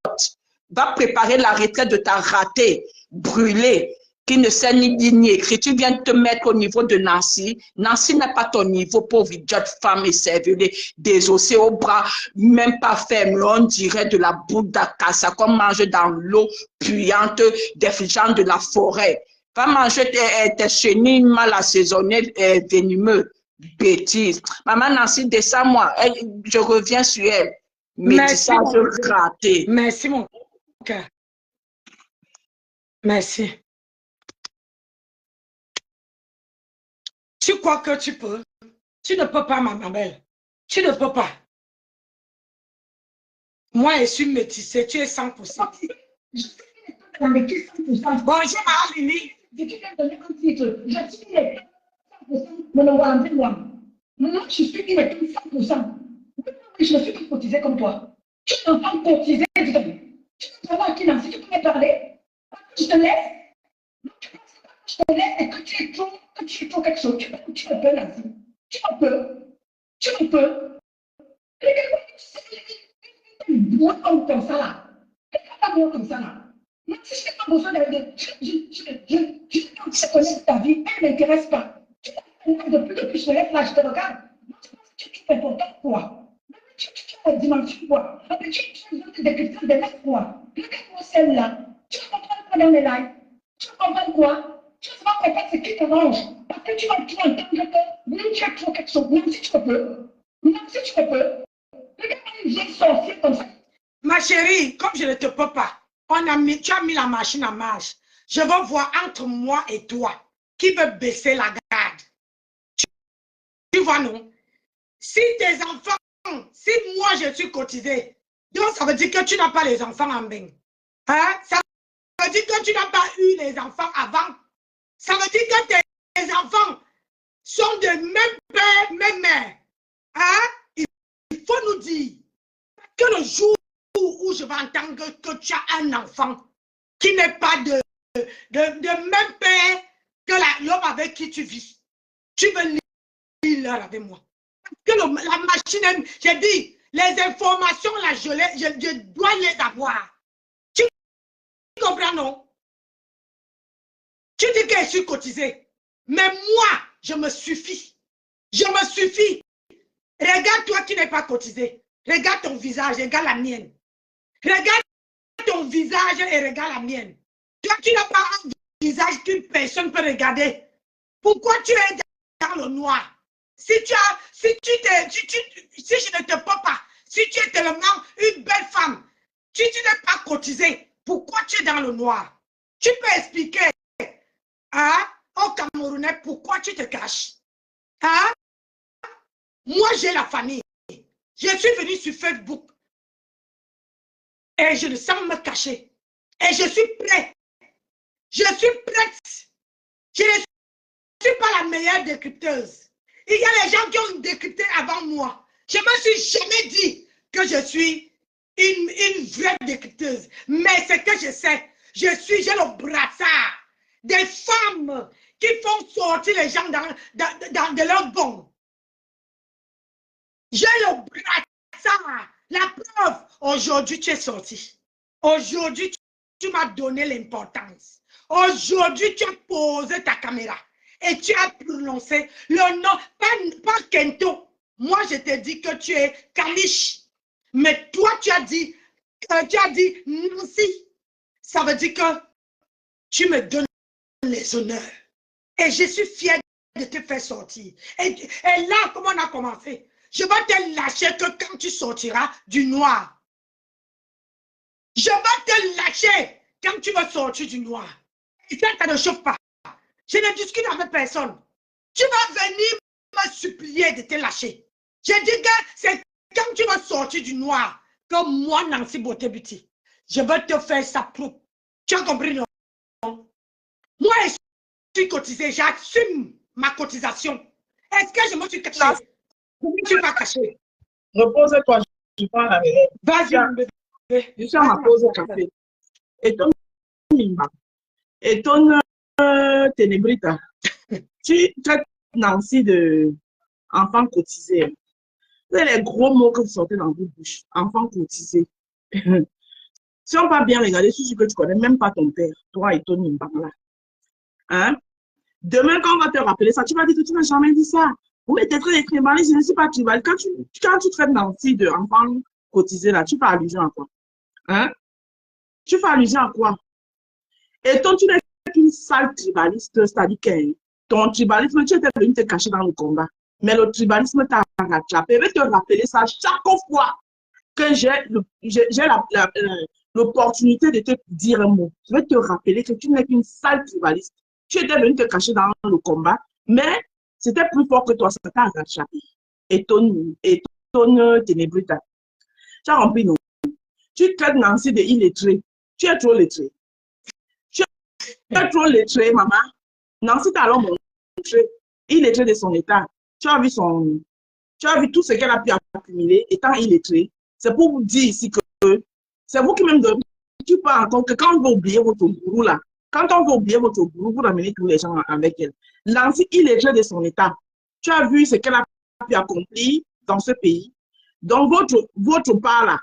Va préparer la retraite de ta ratée, brûlée, qui ne sait ni écrire. Tu viens de te mettre au niveau de Nancy. Nancy n'a pas ton niveau, pauvre idiote, femme et cervelée, désossée au bras, même pas ferme. On dirait de la boue d'acassa qu'on mange dans l'eau puante des gens de la forêt. Va manger tes chenilles mal assaisonnées et venimeux. Bêtise. Maman Nancy, descends-moi. Je reviens sur elle. Métissage raté. Merci, mon cœur. Merci. Tu crois que tu peux? Tu ne peux pas, ma belle. Tu ne peux pas. Moi, je suis métissée. Tu es 100%. Dans les 100%. Bonjour, Lily. Je viens de donner un titre. Je suis Maintenant, je suis une équipe 100%. Je ne suis pas cotisée comme toi. Tu es un enfant cotisé, tu peux savoir qui Nancy, tu peux me parler. Je te laisse. Tu penses que je te laisse et que tu es trop quelque chose. Tu me peux, Nancy. Tu me peux. Tu me peux. Regarde-moi, une boîte comme ça là. Regarde-moi boîte comme ça là. Même si je n'ai pas besoin de. Je connais ta vie, elle ne m'intéresse pas. Tu depuis que je me lève là, je te regarde. Tu es important pour moi. Tu as la dimension quoi. Tu as des critères de l'être quoi. Regarde-moi celle-là. Tu vas comprendre quoi dans mes lives. Tu vas comprendre quoi. Tu vas comprendre ce qui t'arrange. Parce que tu vas entendre que même tu as trop quelque chose. Même si tu peux. Même si tu peux. Regarde-moi une vieille sorcière comme ça. Ma chérie, comme je ne te peux pas, tu as mis la machine en marche. Je veux voir entre moi et toi qui veut baisser la garde. Tu vois, non? Si tes enfants, si moi je suis cotisée, donc ça veut dire que tu n'as pas les enfants en bain. Hein? Ça veut dire que tu n'as pas eu les enfants avant. Ça veut dire que tes enfants sont de même père, même mère. Hein? Il faut nous dire que le jour où je vais entendre que tu as un enfant qui n'est pas de même père que l'homme avec qui tu vis, tu veux lire l'heure avec moi. Que la machine, j'ai dit, les informations, là, je dois les avoir. Tu comprends, non? Tu dis que je suis cotisée. Mais moi, je me suffis. Je me suffis. Regarde toi qui n'es pas cotisé. Regarde ton visage, regarde la mienne. Regarde ton visage et regarde la mienne. Toi, tu n'as pas un visage qu'une personne peut regarder. Pourquoi tu es dans le noir? Si je ne te peux pas, si tu es tellement une belle femme, si tu n'es pas cotisé, pourquoi tu es dans le noir? Tu peux expliquer aux Camerounais pourquoi tu te caches? Hein? Moi, j'ai la famille. Je suis venue sur Facebook et je ne sens me cacher. Et je suis prête. Je suis prête. Je ne suis pas la meilleure décrypteuse. Il y a les gens qui ont décrypté avant moi. Je ne me suis jamais dit que je suis une vraie décrypteuse. Mais ce que je sais, j'ai le brassard des femmes qui font sortir les gens de leur bon. J'ai le brassard. La preuve, aujourd'hui tu es sorti. Aujourd'hui, tu m'as donné l'importance. Aujourd'hui, tu as posé ta caméra. Et tu as prononcé le nom, pas Kento. Moi, je t'ai dit que tu es Kalish. Mais toi, tu as dit Nancy. Ça veut dire que tu me donnes les honneurs. Et je suis fière de te faire sortir. Et là, comment on a commencé? Je vais te lâcher que quand tu sortiras du noir. Je vais te lâcher quand tu vas sortir du noir. Et ça ne chauffe pas. Je ne discute avec personne. Tu vas venir me supplier de te lâcher. Je dis que c'est quand tu vas sortir du noir que moi, Nancy Beauté-Beauty, je vais te faire ça propre. Tu as compris, non? Moi, je suis cotisée. J'assume ma cotisation. Est-ce que je me suis cachée? Je ne suis pas cachée. Repose-toi, je parle avec elle. Vas-y, bébé. Je suis à ma pause café. Et ton Mimba. Et ton Ténébrita. Tu traites Nancy de enfant cotisé. C'est les gros mots que vous sortez dans vos bouches. Enfant cotisé. Si on va bien regarder, je suis sûr que tu ne connais même pas ton père, toi et ton Mimba là. Hein? Demain, quand on va te rappeler ça, tu vas dire que tu n'as jamais dit ça. Vous mettez très tribaliste, je ne suis pas tribaliste. Quand tu traites Nancy de enfant cotisé là, tu fais allusion à quoi? Hein? Tu fais allusion à quoi? Et toi, tu n'es qu'une sale tribaliste, c'est-à-dire que ton tribalisme, tu étais venu te cacher dans le combat. Mais le tribalisme t'a rattrapé. Je vais te rappeler ça chaque fois que j'ai l'opportunité de te dire un mot. Je vais te rappeler que tu n'es qu'une sale tribaliste. Tu étais venu te cacher dans le combat, mais c'était plus fort que toi, ça t'a rattrapé. Et ton ténébrita. Tu as rempli nous. Tu traites Nancy de illettré. Tu es trop lettré. Tu es trop lettré, maman. Nancy t'a alors montré illettré de son état. Tu as vu tout ce qu'elle a pu accumuler étant illettré. C'est pour vous dire ici que c'est vous qui même tu parles encore que quand on va oublier votre gourou là, quand on va oublier votre gourou, vous ramenez tous les gens avec elle. Nancy, illettré de son état. Tu as vu ce qu'elle a pu accomplir dans ce pays. Donc, votre part là,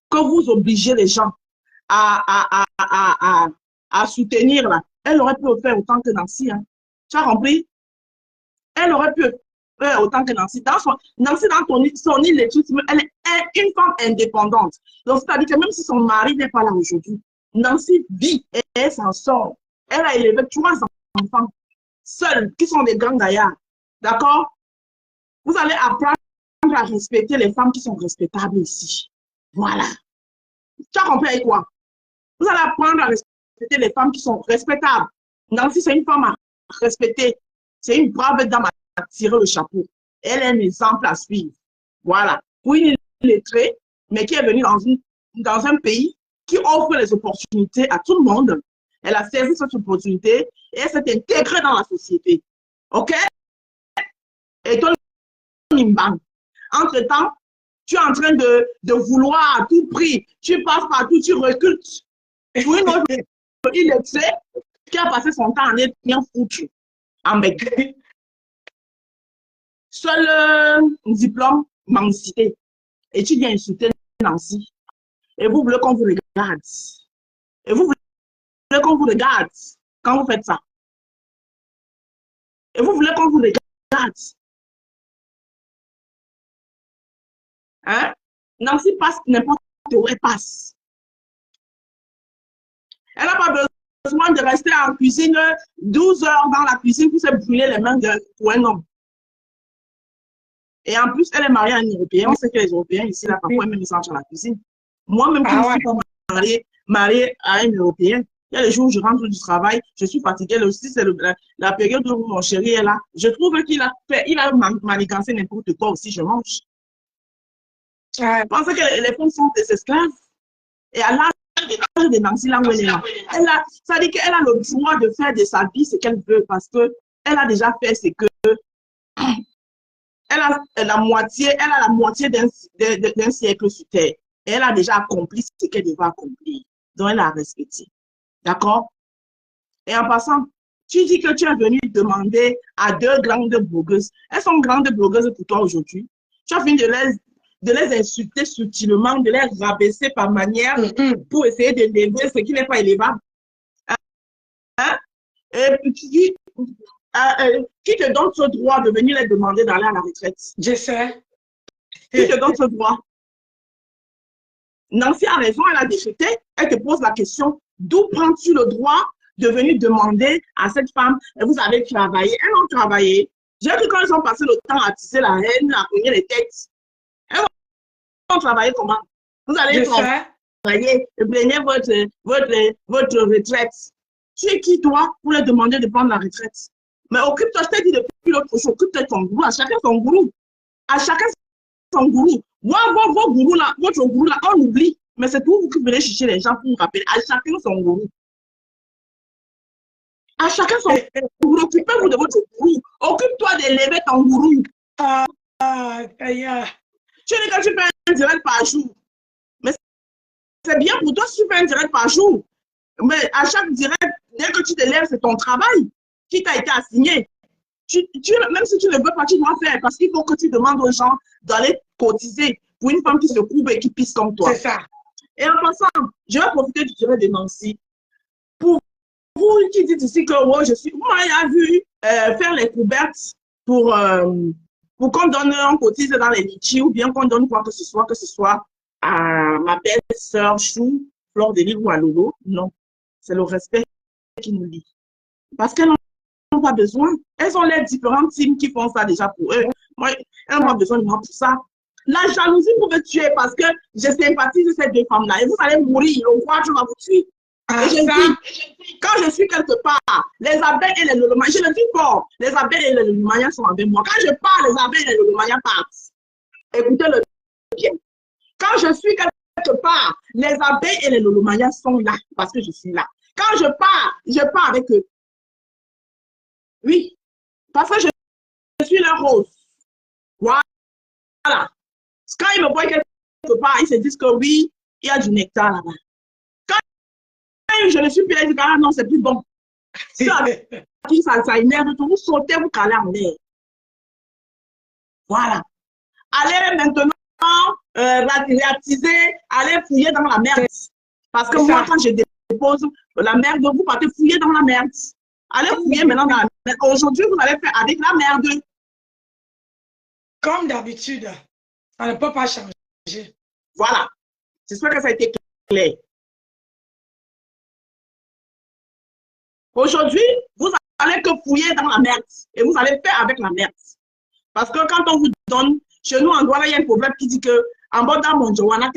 que vous obligez les gens à soutenir là, elle aurait pu le faire autant que Nancy. Hein. Tu as compris? Elle aurait pu faire autant que Nancy. Nancy, dans son illetrisme, elle est une femme indépendante. Donc, c'est-à-dire que même si son mari n'est pas là aujourd'hui, Nancy vit et elle s'en sort. Elle a élevé 3 enfants seuls, qui sont des grands gaillards. D'accord? Vous allez apprendre à respecter les femmes qui sont respectables ici. Voilà. Tu as compris avec quoi? Vous allez apprendre à respecter les femmes qui sont respectables. Nancy, c'est une femme à respecter. C'est une brave dame à tirer le chapeau. Elle est un exemple à suivre. Voilà. Pour une illettrée, mais qui est venue dans un pays qui offre les opportunités à tout le monde. Elle a saisi cette opportunité et elle s'est intégrée dans la société. OK? Et toi, Nimbang, entre-temps, tu es en train de vouloir à tout prix, tu passes partout, tu recules. Pour une autre illettrée qui a passé son temps en être bien foutu, en bec. Seul diplôme, mendicité. Et tu viens insulter Nancy. Et vous voulez qu'on vous regarde. Et vous voulez qu'on vous regarde quand vous faites ça. Et vous voulez qu'on vous regarde. Hein? Nancy passe n'importe où elle passe. Elle n'a pas besoin de rester en cuisine 12 heures dans la cuisine pour se brûler les mains pour un homme. Et en plus, elle est mariée à un Européen. On sait que les Européens ici, là, parfois, même ils sont dans la cuisine. Moi-même, je ne suis pas mariée à un Européen. Il y a les jours où je rentre du travail, je suis fatiguée. Aussi, c'est la période où mon chéri est là. Je trouve qu'il a manigancé n'importe quoi aussi, je mange. Je pense que les femmes sont des esclaves. Et à l'âge de Nancy, là où elle est là, ça dit qu'elle a le droit de faire de sa vie ce qu'elle veut parce qu'elle a déjà fait ce que. Elle a la moitié d'un siècle sur Terre. Et elle a déjà accompli ce qu'elle devait accomplir. Donc, elle a respecté. D'accord? Et en passant, tu dis que tu es venu demander à 2 grandes blogueuses. Elles sont grandes blogueuses pour toi aujourd'hui. Tu as fini de les insulter subtilement, de les rabaisser par manière pour essayer d'élever ce qui n'est pas élevable. Hein? Et puis tu dis, qui te donne ce droit de venir les demander d'aller à la retraite? Je sais. Qui te donne ce droit? Nancy a raison, elle a décrété, elle te pose la question, d'où prends-tu le droit de venir demander à cette femme, vous avez travaillé? Elles ont travaillé. J'ai vu quand elles ont passé le temps à tisser la haine, à cogner les têtes. Elles ont travaillé comment? Vous allez travailler, prenez votre retraite. Tu es qui, toi, pour leur demander de prendre la retraite? Mais occupe-toi, je t'ai dit depuis l'autre jour, occupe-toi de ton gourou, à chacun son gourou. À chacun son gourou. Vos gourous là, votre gourou là, on oublie. Mais c'est pour vous qui venez chercher les gens pour vous rappeler. À chacun son gourou. À chacun son gourou. Occupez-vous de votre gourou. Occupe-toi d'élever ton gourou. Tu dis que tu fais un direct par jour. Mais c'est bien pour toi si tu fais un direct par jour. Mais à chaque direct, dès que tu te lèves, c'est ton travail qui t'a été assigné. Même si tu ne veux pas, tu dois faire parce qu'il faut que tu demandes aux gens d'aller cotiser pour une femme qui se couvre et qui pisse comme toi. C'est ça. Et en passant, je vais profiter du direct de Nancy. Pour vous qui dites ici que moi, moi, j'ai vu faire les couvertes pour qu'on donne, on cotise dans les litchis ou bien qu'on donne quoi que ce soit à ma belle sœur Chou, Fleur de Lille ou à Lolo. Non, c'est le respect qui nous lie. Parce qu'elles n'ont pas besoin. Elles ont les différentes teams qui font ça déjà pour eux. Moi, elles n'ont pas besoin de moi pour ça. La jalousie pouvait tuer parce que je sympathise de ces 2 femmes-là. Et vous allez mourir. Le roi, je vais vous tuer. Et je dis, quand je suis quelque part, les abeilles et les lolomayas, je le dis fort, les abeilles et les lolomayas sont avec moi. Quand je parle, les abeilles et les lolomayas partent. Écoutez-le bien. Quand je suis quelque part, les abeilles et les lolomayas sont là parce que je suis là. Quand je pars avec eux. Oui, parce que je leur rose. Voilà. Quand ils me voient quelque part, ils se disent que oui, il y a du nectar là-bas. Quand je ne suis plus là, ils disent ah non, c'est plus bon. Ça énerve, vous sautez, vous calez en l'air. Voilà. Allez maintenant réactiser, allez fouiller dans la merde. Parce que moi, quand je dépose la merde, vous partez fouiller dans la merde. Allez fouiller maintenant dans la merde. Aujourd'hui, vous allez faire avec la merde. Comme d'habitude, ça ne peut pas changer. Voilà. J'espère que ça a été clair. Aujourd'hui, vous allez que fouiller dans la merde. Et vous allez faire avec la merde. Parce que quand on vous donne, chez nous en Douala, il y a un proverbe qui dit que en bas dans mon joana,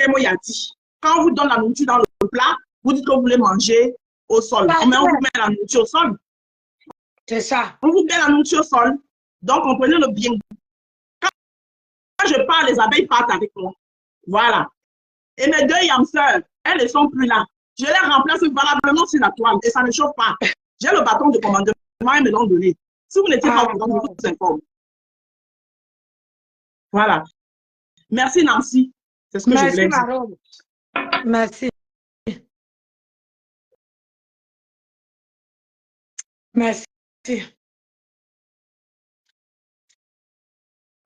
quand on vous donne la nourriture dans le plat, vous dites que vous voulez manger au sol. Mais on vous met la nourriture au sol. C'est ça. On vous met la nourriture au sol. Donc, comprenez le bien. Quand je parle, les abeilles partent avec moi. Voilà. Et mes deux yamseurs, elles ne sont plus là. Je les remplace valablement sur la toile et ça ne chauffe pas. J'ai le bâton de commandement, ils me l'ont donné. Si vous n'étiez pas au courant, je vous informe. Voilà. Merci Nancy. C'est ce que je voulais dire. Merci. Merci.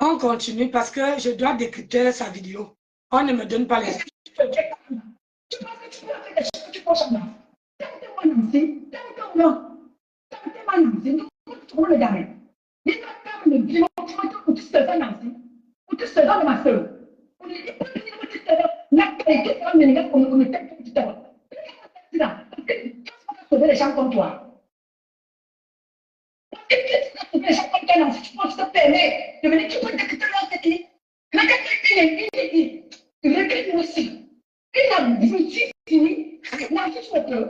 On continue parce que je dois décrypter sa vidéo. On ne me donne pas les... Tu penses que tu peux faire des choses que tu penses en moi. T'as Nancy. T'as Nancy. Tout le dernier. Il t'a quand même dit, tu vas te foutre ce faire Nancy. Ou tu se donnes ma soeur. On est pas dit que tu te donnes. La qualité quand même, on est peut-être que tu te donnes. Parce que qu'est-ce qu'on a sauvé les gens comme toi? Parce que qu'est-ce qu'on a sauvé les gens comme toi, Nancy? Tu penses te permettre de venir, tu peux décrypter leur technique. La qualité, il est aussi. Il a dit fini. Nancy, tu me peux.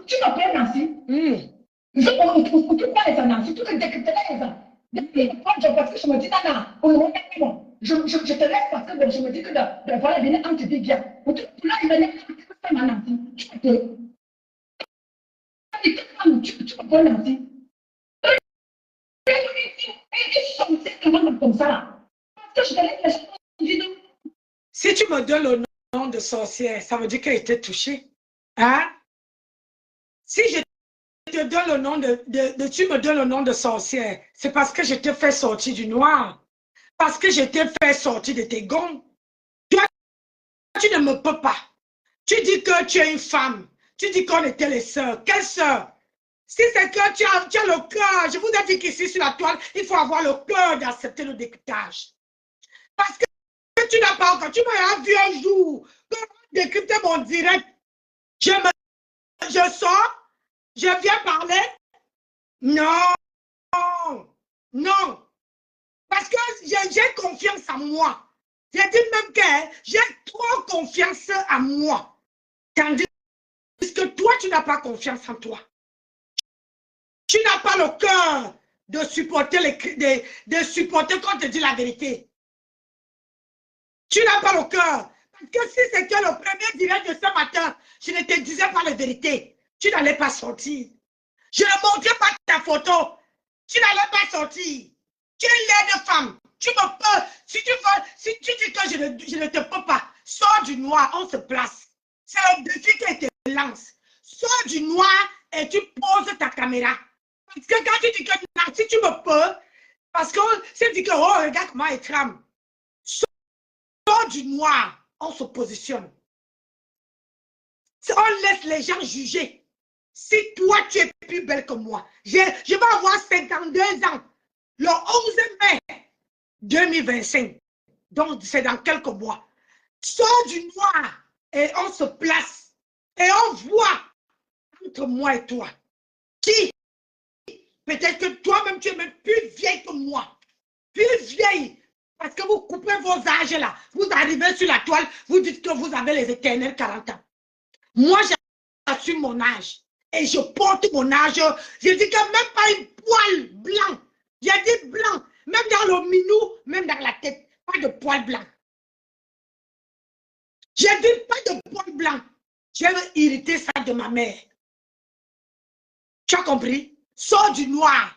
Tu m'appelles Nancy. On ne peut pas les Nancy. Tu te décryptes les gens. Parce que je me dis, je te laisse parce que je me dis que voilà, il est anti-bien. Là, il va dire, Nancy. Tu peux. Tu peux pas Nancy. Ils sont tellement comme ça. Parce que je te laisse les gens. Si tu me donnes le nom de sorcière, ça veut dire qu'elle était touchée. Hein? Si je te donne le nom tu me donnes le nom de sorcière, c'est parce que je te fais sortir du noir. Parce que je te fais sortir de tes gonds. Toi, tu ne me peux pas. Tu dis que tu es une femme. Tu dis qu'on était les sœurs. Quelle sœur? Si c'est que tu as le cœur, je vous ai dit qu'ici sur la toile, il faut avoir le cœur d'accepter le décryptage. Parce que tu n'as pas encore, tu m'as vu un jour, décrypter mon direct. Je sors, je viens parler. Non, non. Parce que j'ai confiance en moi. J'ai dit même que j'ai trop confiance en moi. Tandis que toi, tu n'as pas confiance en toi. Tu n'as pas le cœur de supporter quand on te dit la vérité. Tu n'as pas le cœur. Parce que si c'était le premier direct de ce matin, je ne te disais pas la vérité. Tu n'allais pas sortir. Je ne montrais pas ta photo. Tu n'allais pas sortir. Tu es une laide femme. Tu me peux. Si tu dis que je ne te peux pas, sors du noir, on se place. C'est le défi que te lance. Sors du noir et tu poses ta caméra. Parce que quand tu dis que si tu me peux, parce que si tu dis que oh, regarde comment elle trame. Sors du noir, on se positionne. On laisse les gens juger. Si toi, tu es plus belle que moi, je vais avoir 52 ans, le 11 mai 2025. Donc, c'est dans quelques mois. Sors du noir et on se place. Et on voit entre moi et toi. Qui? Peut-être que toi-même, tu es même plus vieille que moi. Plus vieille. Parce que vous coupez vos âges là. Vous arrivez sur la toile, vous dites que vous avez les éternels 40 ans. Moi, j'assume mon âge. Et je porte mon âge. Je dis que même pas une poil blanc. J'ai dit blanc. Même dans le minou, même dans la tête. Pas de poil blanc. J'ai dit pas de poil blanc. J'ai hérité ça de ma mère. Tu as compris? Sors du noir.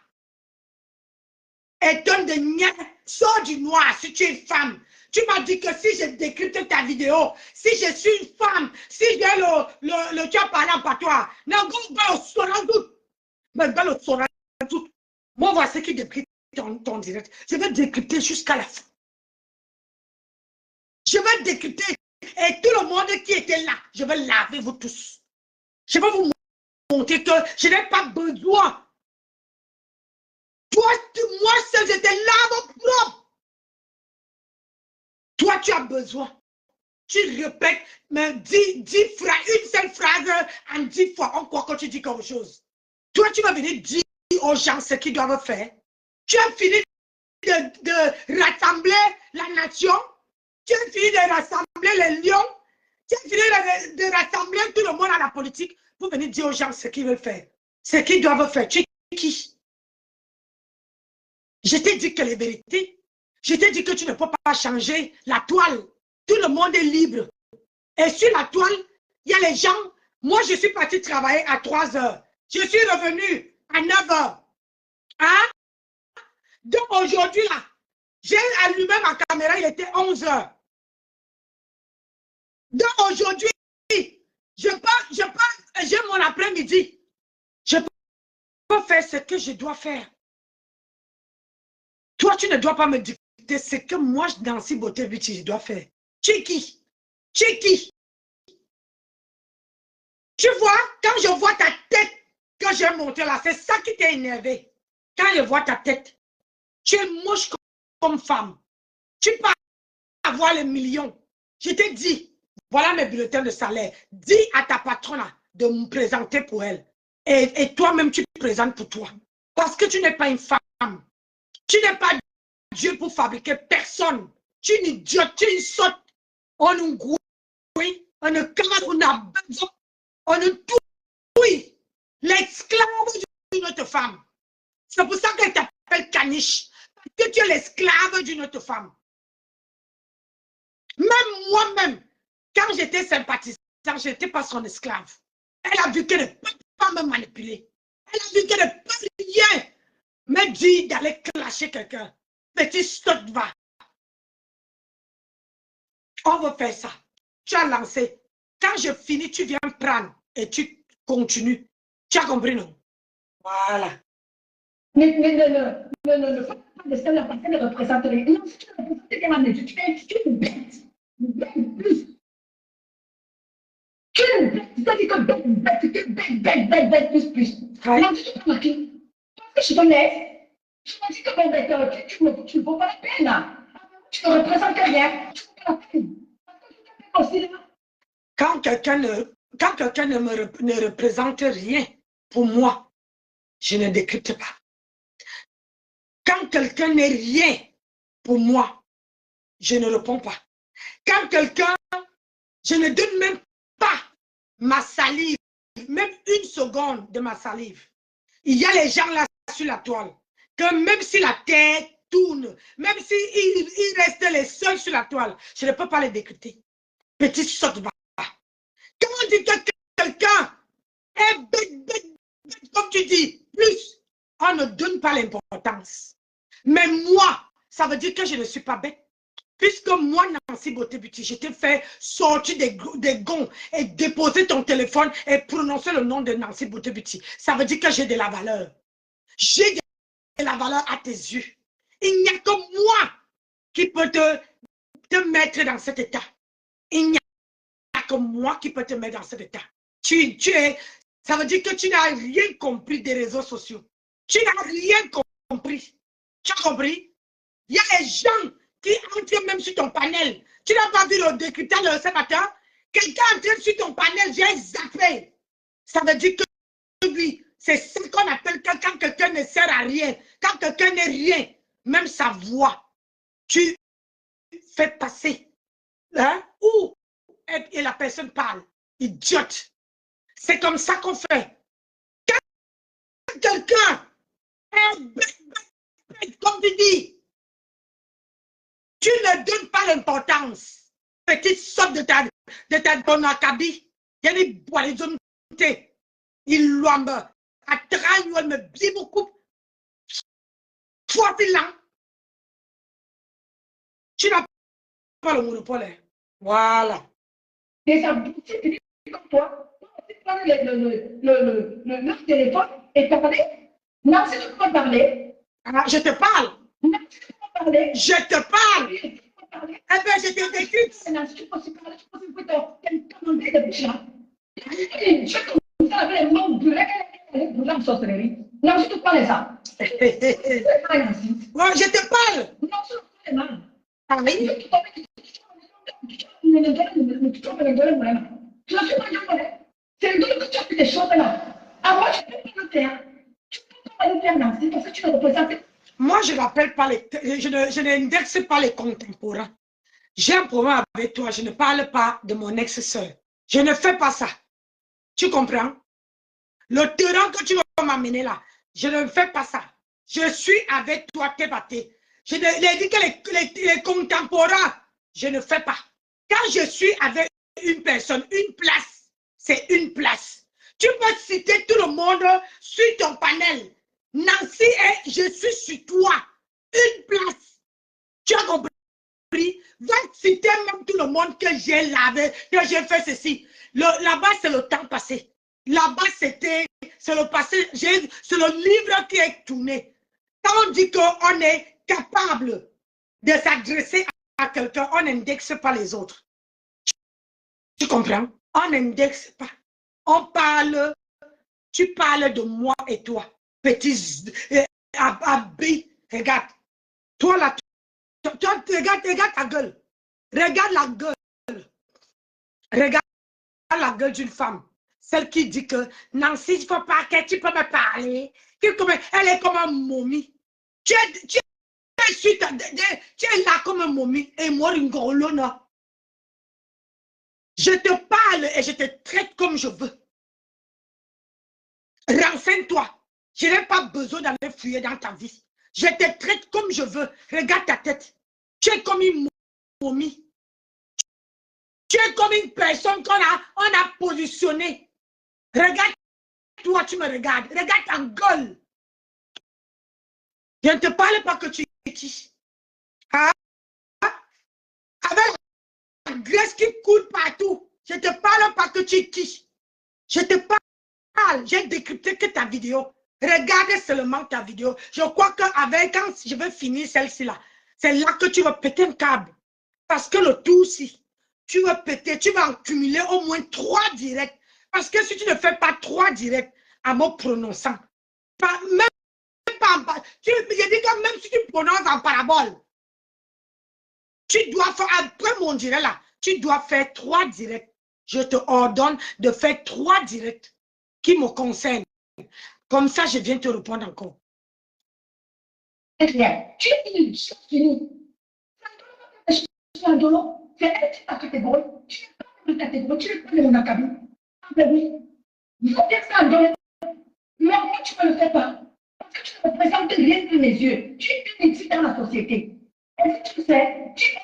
Étonne de nia, sors du noir si tu es une femme. Tu m'as dit que si je décrypte ta vidéo, si je suis une femme, si j'ai tu as parlé en patois, moi, voici qui décrypte ton direct. Je vais décrypter jusqu'à la fin. Je vais décrypter. Et tout le monde qui était là, je vais laver vous tous. Je vais vous montrer que je n'ai pas besoin. Toi, moi seul, je te lave propre. Toi, tu as besoin. Tu répètes, mais dis une seule phrase en 10 fois. On croit que tu dis quelque chose. Toi, tu vas venir dire aux gens ce qu'ils doivent faire. Tu as fini de rassembler la nation. Tu as fini de rassembler les lions. Tu as fini de rassembler tout le monde à la politique pour venir dire aux gens ce qu'ils veulent faire. Ce qu'ils doivent faire. Tu es qui? Je t'ai dit que les vérités. Je t'ai dit que tu ne peux pas changer la toile. Tout le monde est libre. Et sur la toile, il y a les gens. Moi, je suis parti travailler à 3 heures. Je suis revenu à 9 heures. Hein? Donc aujourd'hui, là, j'ai allumé ma caméra, il était 11 heures. Donc aujourd'hui, j'ai mon après-midi. Je peux faire ce que je dois faire. Toi, tu ne dois pas me dicter ce que moi, Nancy Beauté-Bichi, je dois faire. Tu es qui? Tu es qui? Tu vois, quand je vois ta tête que j'ai montée là, c'est ça qui t'a énervé. Quand je vois ta tête, tu es moche comme femme. Tu peux avoir les millions. Je t'ai dit, voilà mes bulletins de salaire. Dis à ta patronne de me présenter pour elle. Et toi-même, tu te présentes pour toi. Parce que tu n'es pas une femme. Tu n'es pas Dieu pour fabriquer personne. Tu es une idiote, tu es une sotte. On nous gouille, on nous camarade, on a besoin, on nous touille. L'esclave d'une autre femme. C'est pour ça qu'elle t'appelle caniche. Parce que tu es l'esclave d'une autre femme. Même moi-même, quand j'étais sympathisante, je n'étais pas son esclave. Elle a vu qu'elle ne peut pas me manipuler. Elle a vu qu'elle ne peut rien me dire d'aller clasher quelqu'un. Petit sotte va. On va faire ça. Tu as lancé. Quand je finis, tu viens prendre et tu continues. Tu as compris, non? Voilà. Non, pas de celle-là, parce qu'elle représente rien. Non, si tu représentes rien, tu es une bête. Une bête plus. Tu es une bête. C'est-à-dire que bête plus. Non, tu t'es pas qui? Parce que je connais. Je me dis que tu ne vaux pas la peine. Tu ne représentes rien. Tu ne vaux pas la peine. Parce que tu t'appelles Quand quelqu'un ne représente rien pour moi, je ne décrypte pas. Quand quelqu'un n'est rien pour moi, je ne réponds pas. Quand quelqu'un, je ne donne même pas ma salive, même une seconde de ma salive. Il y a les gens là sur la toile, que même si la terre tourne, même s'ils restent les seuls sur la toile, je ne peux pas les décrypter. Petit saute bas. Comment on dit que quelqu'un est bête, comme tu dis, plus, on ne donne pas l'importance. Mais moi, ça veut dire que je ne suis pas bête. Puisque moi, Nancy Beauté-Bichi, je t'ai fait sortir des gonds et déposer ton téléphone et prononcer le nom de Nancy Beauté-Bichi. Ça veut dire que j'ai de la valeur. J'ai de la valeur à tes yeux. Il n'y a que moi qui peux te mettre dans cet état. Il n'y a que moi qui peux te mettre dans cet état. Ça veut dire que tu n'as rien compris des réseaux sociaux. Tu n'as rien compris. Tu as compris? Il y a les gens qui entrent même sur ton panel. Tu n'as pas vu le décryptage de ce matin? Quelqu'un entre sur ton panel, j'ai zappé. Ça veut dire que lui, c'est ce qu'on appelle quand quelqu'un ne sert à rien. Quand quelqu'un n'est rien, même sa voix, tu fais passer. Hein? Et la personne parle. Idiote. C'est comme ça qu'on fait. Quand quelqu'un est bête, comme tu dis, tu ne donnes pas l'importance. Petite sorte de ta bonne acabit. Il y a des bois, les hommes, il l'homme, à traîner, me dit beaucoup. Toi, tu l'as. Tu n'as pas le monopole. Hein. Voilà. Déjà, si tu dis comme toi, tu prends le téléphone et parler. Non, si tu peux parler. Ah, je te parle. Non, si tu peux parler. Je te parle. Oui, tu peux parler. Eh bien, je te décris. Non, si tu peux aussi parler, tu peux aussi te commander des bouches là. Je comme ça avec les mains brûlées, elle est brûlée en sorcellerie. Non, si tu parles ça. Bon, je te parle. Non, si tu parles les mains. Ah oui. C'est le que tu as fait des choses là. Avant, tu peux pas le faire. Tu peux pas le faire, Nancy, parce que tu le représentes. Moi, je n'appelle pas les. Je n'indexe pas les contemporains. J'ai un problème avec toi. Je ne parle pas de mon ex-sœur. Je ne fais pas ça. Tu comprends? Le terrain que tu vas m'amener là, je ne fais pas ça. Je suis avec toi, t'es batté. Je l'ai dit que les contemporains, je ne fais pas. Quand je suis avec une personne, une place, c'est une place. Tu peux citer tout le monde sur ton panel. Nancy, je suis sur toi. Une place. Tu as compris? Va citer même tout le monde que j'ai lavé, que j'ai fait ceci. Là-bas, c'est le temps passé. Là-bas, c'est le passé. C'est le livre qui est tourné. Quand on dit qu'on est capable de s'adresser à quelqu'un, on n'indexe pas les autres. Tu comprends? On n'indexe pas. On parle, tu parles de moi et toi. Petit abri, regarde. Toi là, regarde ta gueule. Regarde la gueule. Regarde la gueule d'une femme. Celle qui dit que Nancy, il ne faut pas que tu peux me parler. Elle est comme un momie. Tu es là comme un momie. Et moi, une grolona. Je te parle et je te traite comme je veux. Renseigne-toi. Je n'ai pas besoin d'aller fuir dans ta vie. Je te traite comme je veux. Regarde ta tête. Tu es comme une momie. Tu es comme une personne qu'on a positionnée. Regarde toi, tu me regardes. Regarde ta gueule. Je ne te parle pas que tu es qui. Hein? Avec la graisse qui coule partout. Je ne te parle pas que tu es qui. Je te parle. J'ai décrypté que ta vidéo. Regarde seulement ta vidéo. Je crois que quand je vais finir celle-ci là, c'est là que tu vas péter un câble. Parce que le tout aussi, tu vas péter, tu vas en cumuler au moins 3 directs. Parce que si tu ne fais pas 3 directs en me prononçant, je dis que même si tu prononces en parabole, tu dois faire, après mon direct là, tu dois faire 3 directs. Je te ordonne de faire 3 directs qui me concernent. Comme ça, je viens te répondre encore. Tu es une finie. C'est un dollar. C'est ta catégorie. Tu n'es pas de catégorie. Tu n'es pas de mon acabit. Mais oui. Il faut dire ça en dollar. Mais moi, tu ne me le fais pas. Parce que tu ne représentes rien de mes yeux. Tu es une étude dans la société. Et si tu sais, tu es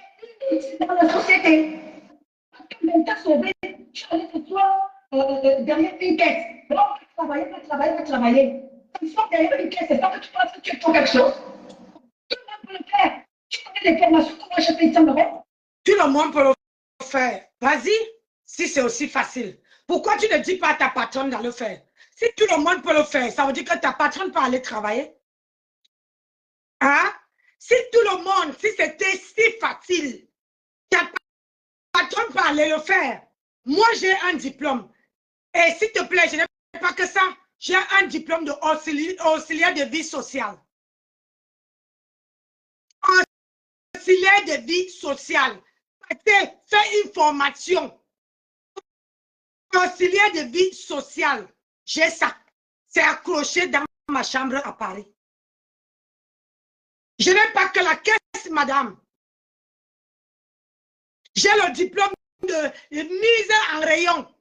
une étude dans la société. Parce que même t'as sauvé, tu es allé pour toi derrière une caisse. Donc, travailler. Ils sont derrière une caisse. C'est ça que tu penses que tu es pour quelque chose. Tout le monde peut le faire. Tu connais les formations, comment je fais ça, Tout le monde peut le faire. Vas-y, si c'est aussi facile. Pourquoi tu ne dis pas à ta patronne de le faire? Si tout le monde peut le faire, ça veut dire que ta patronne peut aller travailler. Hein? Si tout le monde, si c'était si facile, ta patronne peut aller le faire. Moi, j'ai un diplôme. Et s'il te plaît, je n'ai pas que ça. J'ai un diplôme de auxiliaire de vie sociale. Auxiliaire de vie sociale. Fais une formation. Auxiliaire de vie sociale. J'ai ça. C'est accroché dans ma chambre à Paris. Je n'ai pas que la caisse, madame. J'ai le diplôme de mise en rayon.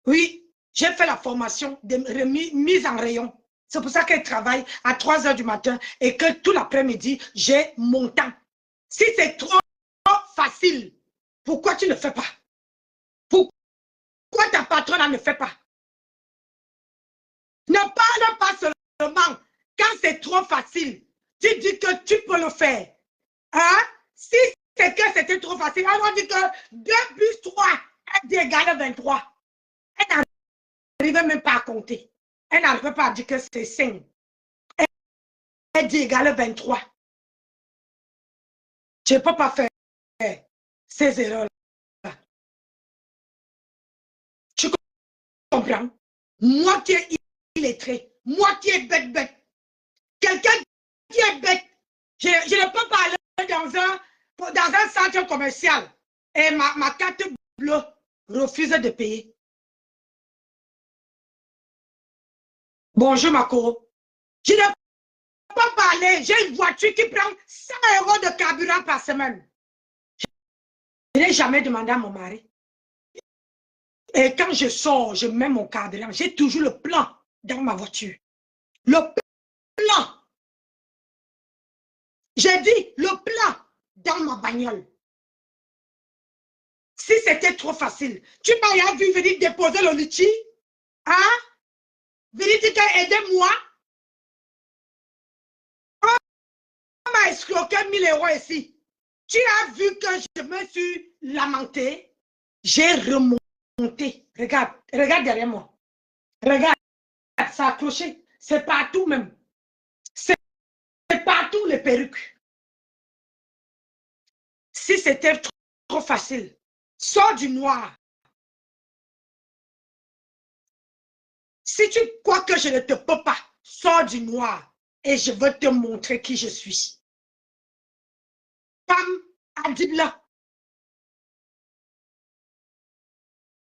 Oui, j'ai fait la formation de mise en rayon. C'est pour ça qu'elle travaille à 3 h du matin et que tout l'après-midi, j'ai mon temps. Si c'est trop facile, pourquoi tu ne fais pas? Pourquoi ta patronne ne fait pas? Ne parle pas seulement quand c'est trop facile, tu dis que tu peux le faire. Hein? Si c'est que c'était trop facile, on dit que 2 plus 3 est égal à 23. Elle n'arrive même pas à compter. Elle n'arrive pas à dire que c'est 5. Elle dit égal à 23. Je ne peux pas faire ces erreurs-là. Tu comprends? Moi qui est illettré, moi qui est bête. Quelqu'un qui est bête, je ne peux pas aller dans un centre commercial et ma carte bleue refuse de payer. Bonjour Mako. Je ne peux pas aller, j'ai une voiture qui prend 100 € de carburant par semaine. Je n'ai jamais demandé à mon mari. Et quand je sors, je mets mon carburant. J'ai toujours le plan dans ma voiture. Le plan. J'ai dit le plan dans ma bagnole. Si c'était trop facile, tu m'as vu venir déposer le litchi, hein? Venir dire aidez-moi. On m'a escroqué 1000 € ici. Tu as vu que je me suis lamenté. J'ai remonté. Regarde derrière moi. Regarde, ça a accroché. C'est partout même. C'est partout les perruques. Si c'était trop facile, sors du noir. Si tu crois que je ne te peux pas, sors du noir et je veux te montrer qui je suis. Femme Adibla,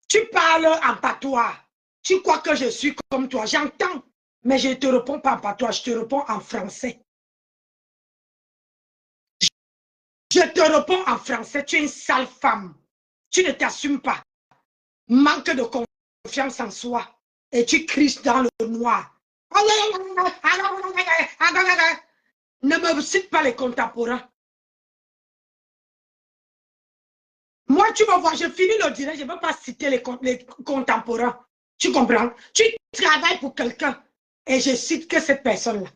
tu parles en patois. Tu crois que je suis comme toi, j'entends, mais je ne te réponds pas en patois, je te réponds en français. Je te réponds en français, tu es une sale femme. Tu ne t'assumes pas. Manque de confiance en soi. Et tu crises dans le noir. Ne me cite pas les contemporains. Moi, tu vas voir, je finis le direct, je ne veux pas citer les contemporains. Tu comprends? Tu travailles pour quelqu'un et je cite que cette personne-là.